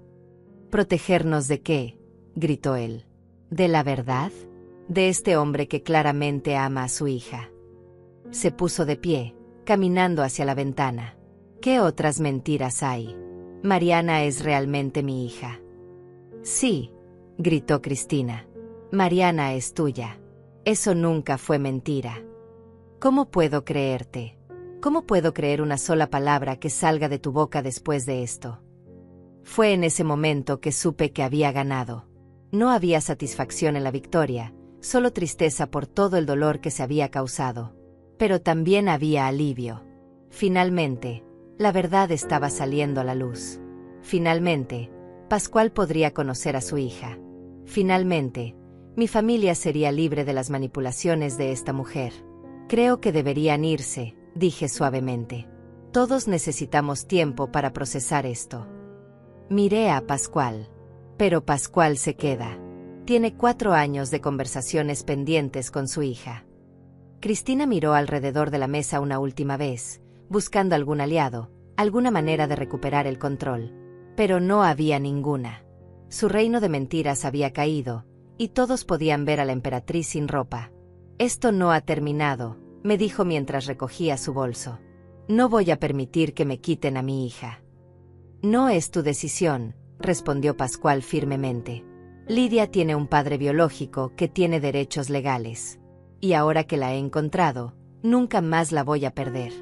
¿Protegernos de qué?, gritó él. ¿De la verdad? De este hombre que claramente ama a su hija. Se puso de pie, caminando hacia la ventana. ¿Qué otras mentiras hay? Mariana es realmente mi hija. Sí, gritó Cristina. Mariana es tuya. Eso nunca fue mentira. ¿Cómo puedo creerte? ¿Cómo puedo creer una sola palabra que salga de tu boca después de esto? Fue en ese momento que supe que había ganado. No había satisfacción en la victoria, solo tristeza por todo el dolor que se había causado. Pero también había alivio. Finalmente, la verdad estaba saliendo a la luz. Finalmente, Pascual podría conocer a su hija. Finalmente, mi familia sería libre de las manipulaciones de esta mujer. Creo que deberían irse, dije suavemente. Todos necesitamos tiempo para procesar esto. Miré a Pascual. Pero Pascual se queda. Tiene 4 años de conversaciones pendientes con su hija. Cristina miró alrededor de la mesa una última vez, buscando algún aliado, alguna manera de recuperar el control. Pero no había ninguna. Su reino de mentiras había caído, y todos podían ver a la emperatriz sin ropa. Esto no ha terminado, me dijo mientras recogía su bolso. No voy a permitir que me quiten a mi hija. No es tu decisión, respondió Pascual firmemente. Lidia tiene un padre biológico que tiene derechos legales. Y ahora que la he encontrado, nunca más la voy a perder.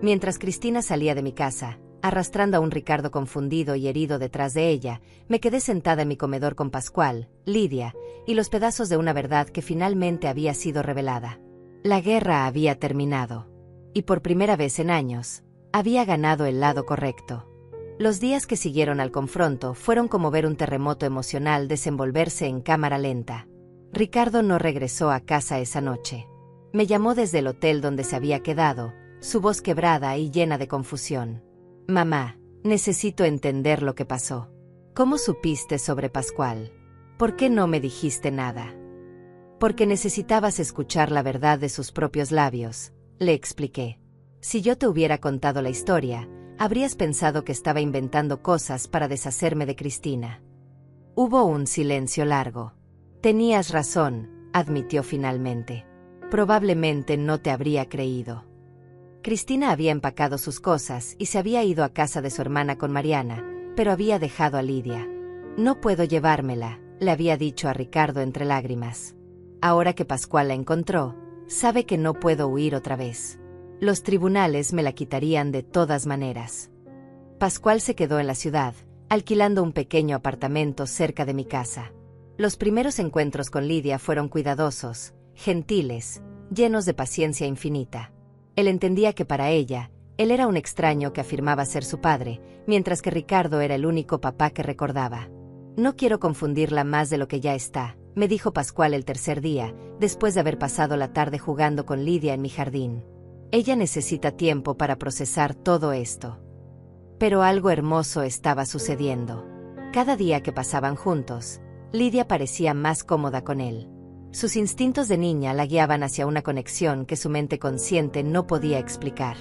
Mientras Cristina salía de mi casa, arrastrando a un Ricardo confundido y herido detrás de ella, me quedé sentada en mi comedor con Pascual, Lidia, y los pedazos de una verdad que finalmente había sido revelada. La guerra había terminado. Y por primera vez en años, había ganado el lado correcto. Los días que siguieron al confronto fueron como ver un terremoto emocional desenvolverse en cámara lenta. Ricardo no regresó a casa esa noche. Me llamó desde el hotel donde se había quedado, su voz quebrada y llena de confusión. Mamá, necesito entender lo que pasó. ¿Cómo supiste sobre Pascual? ¿Por qué no me dijiste nada? Porque necesitabas escuchar la verdad de sus propios labios, le expliqué. Si yo te hubiera contado la historia, habrías pensado que estaba inventando cosas para deshacerme de Cristina. Hubo un silencio largo. Tenías razón, admitió finalmente. Probablemente no te habría creído. Cristina había empacado sus cosas y se había ido a casa de su hermana con Mariana, pero había dejado a Lidia. No puedo llevármela, le había dicho a Ricardo entre lágrimas. Ahora que Pascual la encontró, sabe que no puedo huir otra vez. Los tribunales me la quitarían de todas maneras. Pascual se quedó en la ciudad, alquilando un pequeño apartamento cerca de mi casa. Los primeros encuentros con Lidia fueron cuidadosos, gentiles, llenos de paciencia infinita. Él entendía que para ella, él era un extraño que afirmaba ser su padre, mientras que Ricardo era el único papá que recordaba. No quiero confundirla más de lo que ya está, me dijo Pascual el tercer día, después de haber pasado la tarde jugando con Lidia en mi jardín. Ella necesita tiempo para procesar todo esto. Pero algo hermoso estaba sucediendo. Cada día que pasaban juntos, Lidia parecía más cómoda con él. Sus instintos de niña la guiaban hacia una conexión que su mente consciente no podía explicar.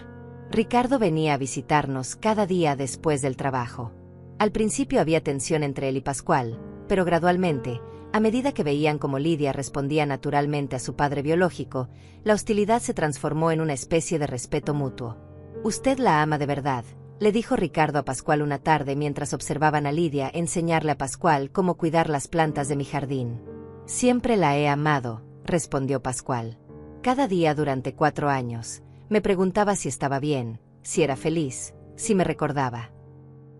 Ricardo venía a visitarnos cada día después del trabajo. Al principio había tensión entre él y Pascual, pero gradualmente, a medida que veían cómo Lidia respondía naturalmente a su padre biológico, la hostilidad se transformó en una especie de respeto mutuo. Usted la ama de verdad, le dijo Ricardo a Pascual una tarde mientras observaban a Lidia enseñarle a Pascual cómo cuidar las plantas de mi jardín. Siempre la he amado, respondió Pascual. Cada día durante 4 años, me preguntaba si estaba bien, si era feliz, si me recordaba.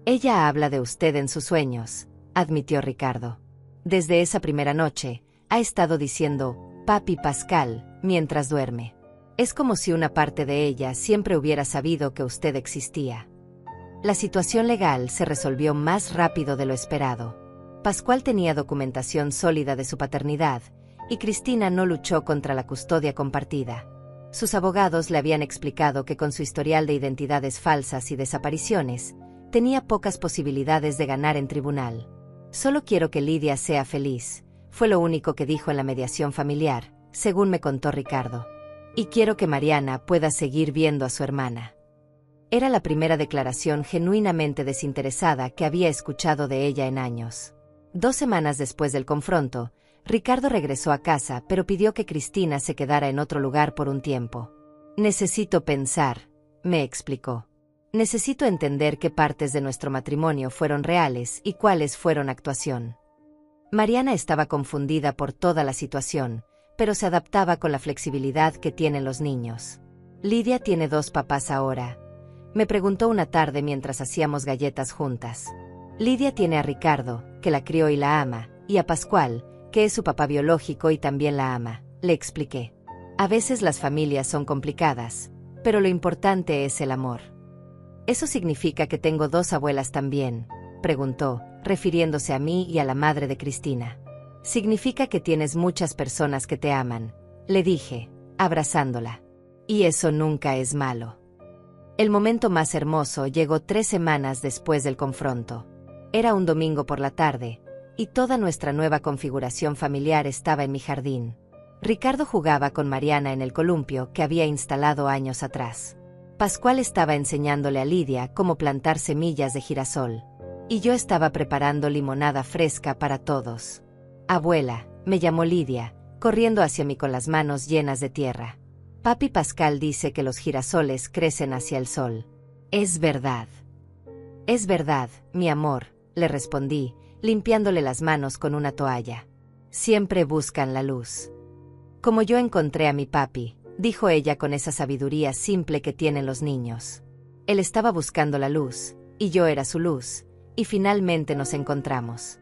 Ella habla de usted en sus sueños, admitió Ricardo. Desde esa primera noche, ha estado diciendo, Papi Pascal, mientras duerme. Es como si una parte de ella siempre hubiera sabido que usted existía. La situación legal se resolvió más rápido de lo esperado. Pascual tenía documentación sólida de su paternidad, y Cristina no luchó contra la custodia compartida. Sus abogados le habían explicado que con su historial de identidades falsas y desapariciones, tenía pocas posibilidades de ganar en tribunal. Solo quiero que Lidia sea feliz, fue lo único que dijo en la mediación familiar, según me contó Ricardo. Y quiero que Mariana pueda seguir viendo a su hermana. Era la primera declaración genuinamente desinteresada que había escuchado de ella en años. 2 semanas después del confronto, Ricardo regresó a casa pero pidió que Cristina se quedara en otro lugar por un tiempo. Necesito pensar, me explicó. Necesito entender qué partes de nuestro matrimonio fueron reales y cuáles fueron actuación. Mariana estaba confundida por toda la situación, pero se adaptaba con la flexibilidad que tienen los niños. Lidia tiene 2 papás ahora. Me preguntó una tarde mientras hacíamos galletas juntas. Lidia tiene a Ricardo, que la crió y la ama, y a Pascual, que es su papá biológico y también la ama, le expliqué. A veces las familias son complicadas, pero lo importante es el amor. ¿Eso significa que tengo 2 abuelas también?, preguntó, refiriéndose a mí y a la madre de Cristina. Significa que tienes muchas personas que te aman, le dije, abrazándola. Y eso nunca es malo. El momento más hermoso llegó 3 semanas después del confronto. Era un domingo por la tarde, y toda nuestra nueva configuración familiar estaba en mi jardín. Ricardo jugaba con Mariana en el columpio que había instalado años atrás. Pascual estaba enseñándole a Lidia cómo plantar semillas de girasol. Y yo estaba preparando limonada fresca para todos. Abuela, me llamó Lidia, corriendo hacia mí con las manos llenas de tierra. Papi Pascal dice que los girasoles crecen hacia el sol. Es verdad. Es verdad, mi amor, le respondí, limpiándole las manos con una toalla. Siempre buscan la luz. Como yo encontré a mi papi, dijo ella con esa sabiduría simple que tienen los niños. Él estaba buscando la luz, y yo era su luz, y finalmente nos encontramos.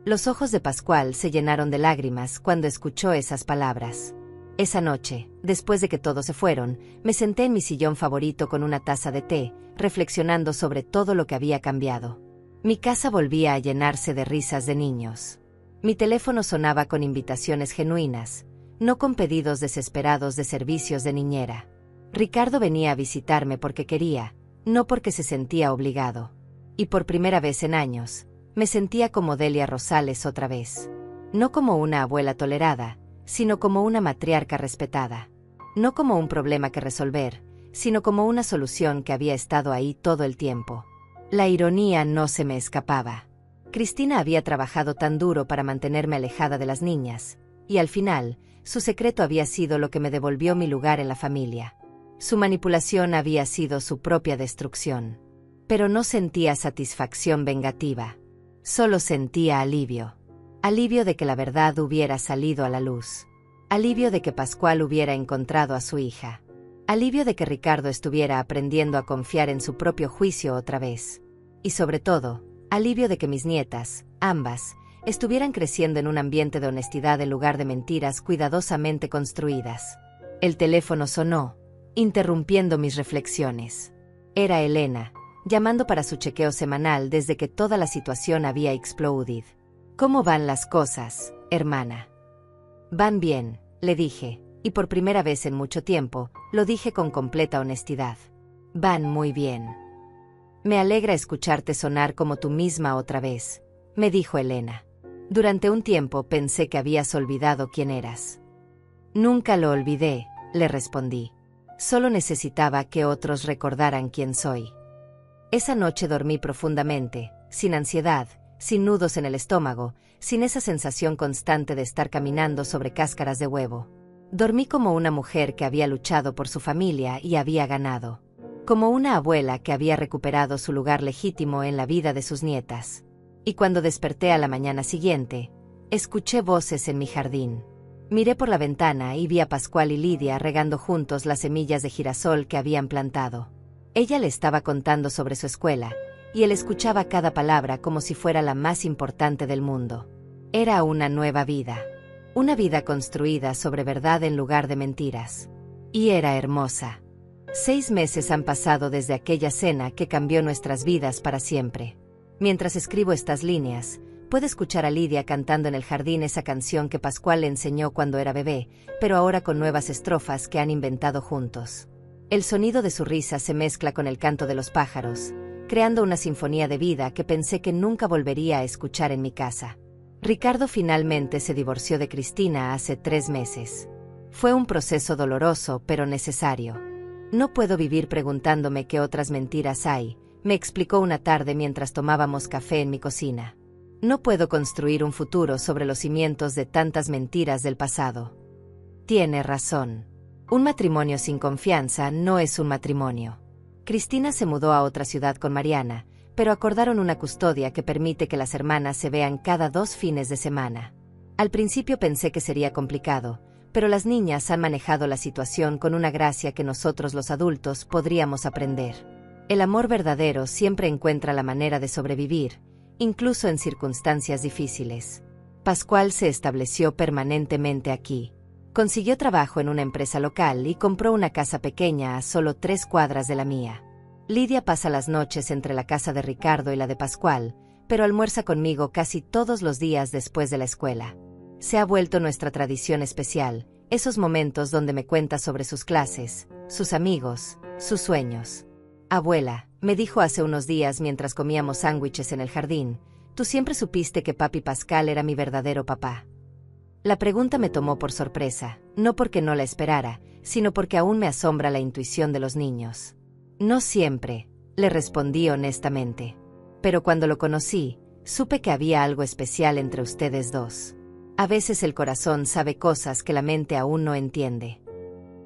Los ojos de Pascual se llenaron de lágrimas cuando escuchó esas palabras. Esa noche, después de que todos se fueron, me senté en mi sillón favorito con una taza de té, reflexionando sobre todo lo que había cambiado. Mi casa volvía a llenarse de risas de niños. Mi teléfono sonaba con invitaciones genuinas, no con pedidos desesperados de servicios de niñera. Ricardo venía a visitarme porque quería, no porque se sentía obligado. Y por primera vez en años, me sentía como Delia Rosales otra vez. No como una abuela tolerada, sino como una matriarca respetada. No como un problema que resolver, sino como una solución que había estado ahí todo el tiempo. La ironía no se me escapaba. Cristina había trabajado tan duro para mantenerme alejada de las niñas, y al final, su secreto había sido lo que me devolvió mi lugar en la familia. Su manipulación había sido su propia destrucción. Pero no sentía satisfacción vengativa. Solo sentía alivio. Alivio de que la verdad hubiera salido a la luz. Alivio de que Pascual hubiera encontrado a su hija. Alivio de que Ricardo estuviera aprendiendo a confiar en su propio juicio otra vez. Y sobre todo, alivio de que mis nietas, ambas, estuvieran creciendo en un ambiente de honestidad en lugar de mentiras cuidadosamente construidas. El teléfono sonó, interrumpiendo mis reflexiones. Era Elena, llamando para su chequeo semanal desde que toda la situación había explodido. ¿Cómo van las cosas, hermana? Van bien, le dije, y por primera vez en mucho tiempo, lo dije con completa honestidad. Van muy bien. Me alegra escucharte sonar como tú misma otra vez, me dijo Elena. Durante un tiempo pensé que habías olvidado quién eras. Nunca lo olvidé, le respondí. Solo necesitaba que otros recordaran quién soy. Esa noche dormí profundamente, sin ansiedad, sin nudos en el estómago, sin esa sensación constante de estar caminando sobre cáscaras de huevo. Dormí como una mujer que había luchado por su familia y había ganado. Como una abuela que había recuperado su lugar legítimo en la vida de sus nietas. Y cuando desperté a la mañana siguiente, escuché voces en mi jardín. Miré por la ventana y vi a Pascual y Lidia regando juntos las semillas de girasol que habían plantado. Ella le estaba contando sobre su escuela, y él escuchaba cada palabra como si fuera la más importante del mundo. Era una nueva vida. Una vida construida sobre verdad en lugar de mentiras. Y era hermosa. 6 meses han pasado desde aquella cena que cambió nuestras vidas para siempre. Mientras escribo estas líneas, puede escuchar a Lidia cantando en el jardín esa canción que Pascual le enseñó cuando era bebé, pero ahora con nuevas estrofas que han inventado juntos. El sonido de su risa se mezcla con el canto de los pájaros, creando una sinfonía de vida que pensé que nunca volvería a escuchar en mi casa. Ricardo finalmente se divorció de Cristina hace 3 meses. Fue un proceso doloroso pero necesario. No puedo vivir preguntándome qué otras mentiras hay, me explicó una tarde mientras tomábamos café en mi cocina. No puedo construir un futuro sobre los cimientos de tantas mentiras del pasado. Tiene razón. Un matrimonio sin confianza no es un matrimonio. Cristina se mudó a otra ciudad con Mariana, pero acordaron una custodia que permite que las hermanas se vean cada 2 fines de semana. Al principio pensé que sería complicado, pero las niñas han manejado la situación con una gracia que nosotros los adultos podríamos aprender. El amor verdadero siempre encuentra la manera de sobrevivir, incluso en circunstancias difíciles. Pascual se estableció permanentemente aquí. Consiguió trabajo en una empresa local y compró una casa pequeña a solo 3 cuadras de la mía. Lidia pasa las noches entre la casa de Ricardo y la de Pascual, pero almuerza conmigo casi todos los días después de la escuela. Se ha vuelto nuestra tradición especial, esos momentos donde me cuenta sobre sus clases, sus amigos, sus sueños. Abuela, me dijo hace unos días mientras comíamos sándwiches en el jardín, tú siempre supiste que papi Pascal era mi verdadero papá. La pregunta me tomó por sorpresa, no porque no la esperara, sino porque aún me asombra la intuición de los niños. No siempre, le respondí honestamente. Pero cuando lo conocí, supe que había algo especial entre ustedes dos. A veces el corazón sabe cosas que la mente aún no entiende.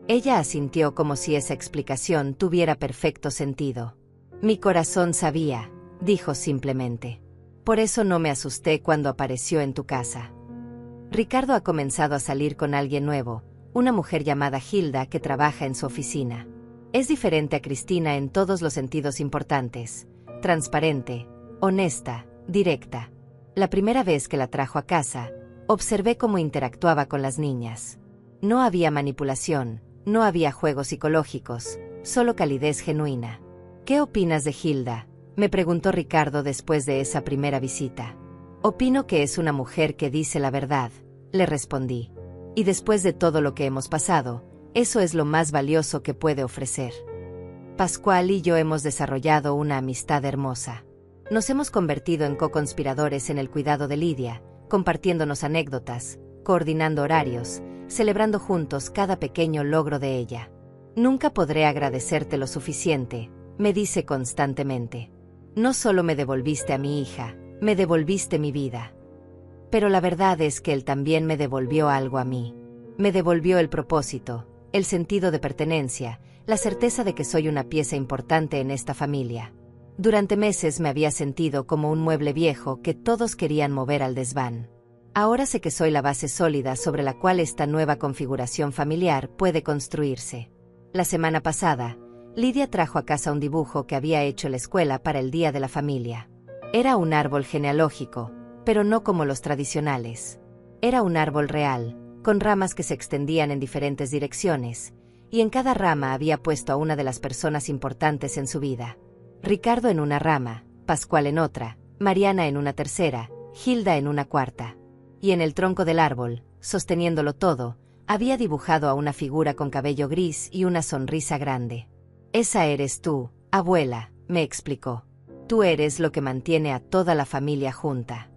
Ella asintió como si esa explicación tuviera perfecto sentido. Mi corazón sabía, dijo simplemente. Por eso no me asusté cuando apareció en tu casa. Ricardo ha comenzado a salir con alguien nuevo, una mujer llamada Hilda que trabaja en su oficina. Es diferente a Cristina en todos los sentidos importantes, transparente, honesta, directa. La primera vez que la trajo a casa, observé cómo interactuaba con las niñas. No había manipulación, no había juegos psicológicos, solo calidez genuina. ¿Qué opinas de Hilda?, me preguntó Ricardo después de esa primera visita. Opino que es una mujer que dice la verdad, le respondí. Y después de todo lo que hemos pasado, eso es lo más valioso que puede ofrecer. Pascual y yo hemos desarrollado una amistad hermosa. Nos hemos convertido en co-conspiradores en el cuidado de Lidia, compartiéndonos anécdotas, coordinando horarios, celebrando juntos cada pequeño logro de ella. Nunca podré agradecerte lo suficiente, me dice constantemente. No solo me devolviste a mi hija, me devolviste mi vida. Pero la verdad es que él también me devolvió algo a mí. Me devolvió el propósito, el sentido de pertenencia, la certeza de que soy una pieza importante en esta familia. Durante meses me había sentido como un mueble viejo que todos querían mover al desván. Ahora sé que soy la base sólida sobre la cual esta nueva configuración familiar puede construirse. La semana pasada, Lidia trajo a casa un dibujo que había hecho en la escuela para el Día de la Familia. Era un árbol genealógico, pero no como los tradicionales. Era un árbol real, con ramas que se extendían en diferentes direcciones, y en cada rama había puesto a una de las personas importantes en su vida. Ricardo en una rama, Pascual en otra, Mariana en una tercera, Hilda en una cuarta. Y en el tronco del árbol, sosteniéndolo todo, había dibujado a una figura con cabello gris y una sonrisa grande. Esa eres tú, abuela, me explicó. Tú eres lo que mantiene a toda la familia junta.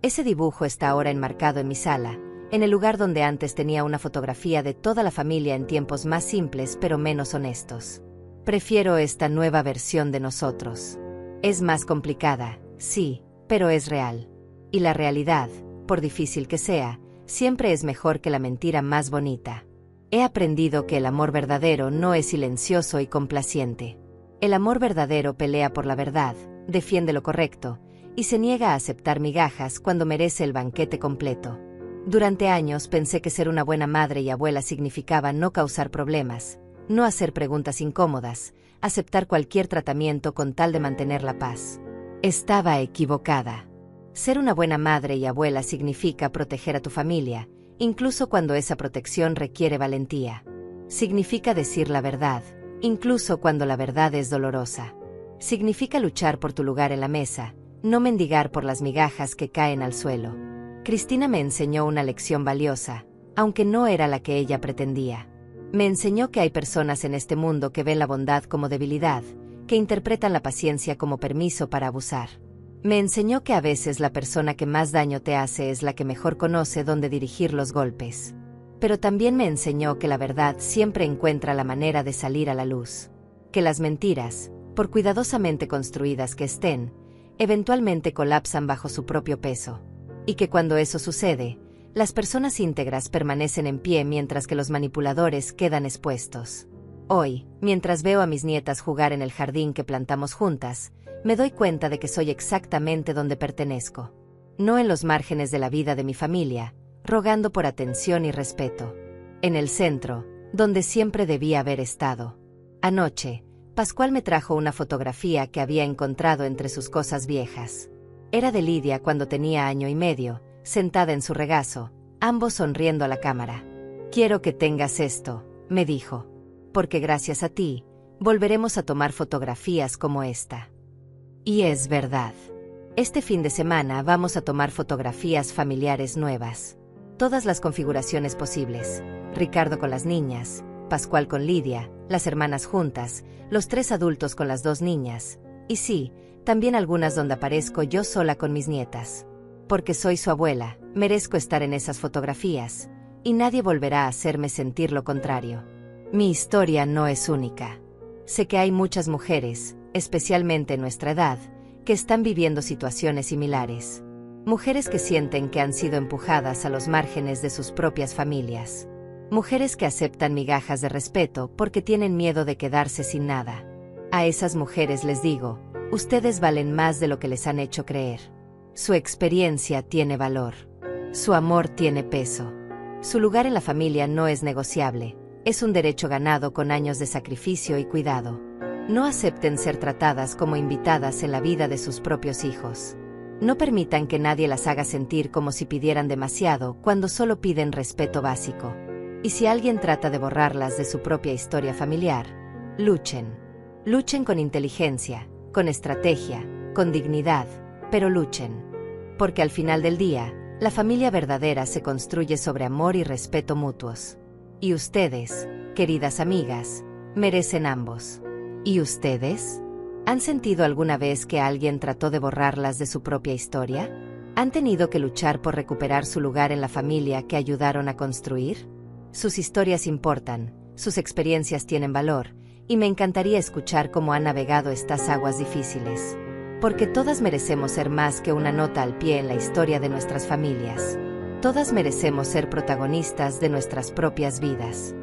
Ese dibujo está ahora enmarcado en mi sala, en el lugar donde antes tenía una fotografía de toda la familia en tiempos más simples pero menos honestos. Prefiero esta nueva versión de nosotros. Es más complicada, sí, pero es real. Y la realidad, por difícil que sea, siempre es mejor que la mentira más bonita. He aprendido que el amor verdadero no es silencioso y complaciente. El amor verdadero pelea por la verdad, defiende lo correcto, y se niega a aceptar migajas cuando merece el banquete completo. Durante años pensé que ser una buena madre y abuela significaba no causar problemas, no hacer preguntas incómodas, aceptar cualquier tratamiento con tal de mantener la paz. Estaba equivocada. Ser una buena madre y abuela significa proteger a tu familia, incluso cuando esa protección requiere valentía. Significa decir la verdad, incluso cuando la verdad es dolorosa. Significa luchar por tu lugar en la mesa, no mendigar por las migajas que caen al suelo. Cristina me enseñó una lección valiosa, aunque no era la que ella pretendía. Me enseñó que hay personas en este mundo que ven la bondad como debilidad, que interpretan la paciencia como permiso para abusar. Me enseñó que a veces la persona que más daño te hace es la que mejor conoce dónde dirigir los golpes. Pero también me enseñó que la verdad siempre encuentra la manera de salir a la luz. Que las mentiras, por cuidadosamente construidas que estén, eventualmente colapsan bajo su propio peso. Y que cuando eso sucede, las personas íntegras permanecen en pie mientras que los manipuladores quedan expuestos. Hoy, mientras veo a mis nietas jugar en el jardín que plantamos juntas, me doy cuenta de que soy exactamente donde pertenezco. No en los márgenes de la vida de mi familia, rogando por atención y respeto. En el centro, donde siempre debía haber estado. Anoche, Pascual me trajo una fotografía que había encontrado entre sus cosas viejas. Era de Lidia cuando tenía 1 año y medio, sentada en su regazo, ambos sonriendo a la cámara. «Quiero que tengas esto», me dijo. «Porque gracias a ti, volveremos a tomar fotografías como esta». Y es verdad. Este fin de semana vamos a tomar fotografías familiares nuevas. Todas las configuraciones posibles. Ricardo con las niñas, Pascual con Lidia, las hermanas juntas, los 3 adultos con las 2 niñas. Y sí, también algunas donde aparezco yo sola con mis nietas. Porque soy su abuela, merezco estar en esas fotografías, y nadie volverá a hacerme sentir lo contrario. Mi historia no es única. Sé que hay muchas mujeres, especialmente en nuestra edad, que están viviendo situaciones similares. Mujeres que sienten que han sido empujadas a los márgenes de sus propias familias. Mujeres que aceptan migajas de respeto porque tienen miedo de quedarse sin nada. A esas mujeres les digo, ustedes valen más de lo que les han hecho creer. Su experiencia tiene valor. Su amor tiene peso. Su lugar en la familia no es negociable, es un derecho ganado con años de sacrificio y cuidado. No acepten ser tratadas como invitadas en la vida de sus propios hijos. No permitan que nadie las haga sentir como si pidieran demasiado cuando solo piden respeto básico. Y si alguien trata de borrarlas de su propia historia familiar, luchen. Luchen con inteligencia, con estrategia, con dignidad, pero luchen. Porque al final del día, la familia verdadera se construye sobre amor y respeto mutuos. Y ustedes, queridas amigas, merecen ambos. ¿Y ustedes? ¿Han sentido alguna vez que alguien trató de borrarlas de su propia historia? ¿Han tenido que luchar por recuperar su lugar en la familia que ayudaron a construir? Sus historias importan, sus experiencias tienen valor, y me encantaría escuchar cómo han navegado estas aguas difíciles. Porque todas merecemos ser más que una nota al pie en la historia de nuestras familias. Todas merecemos ser protagonistas de nuestras propias vidas.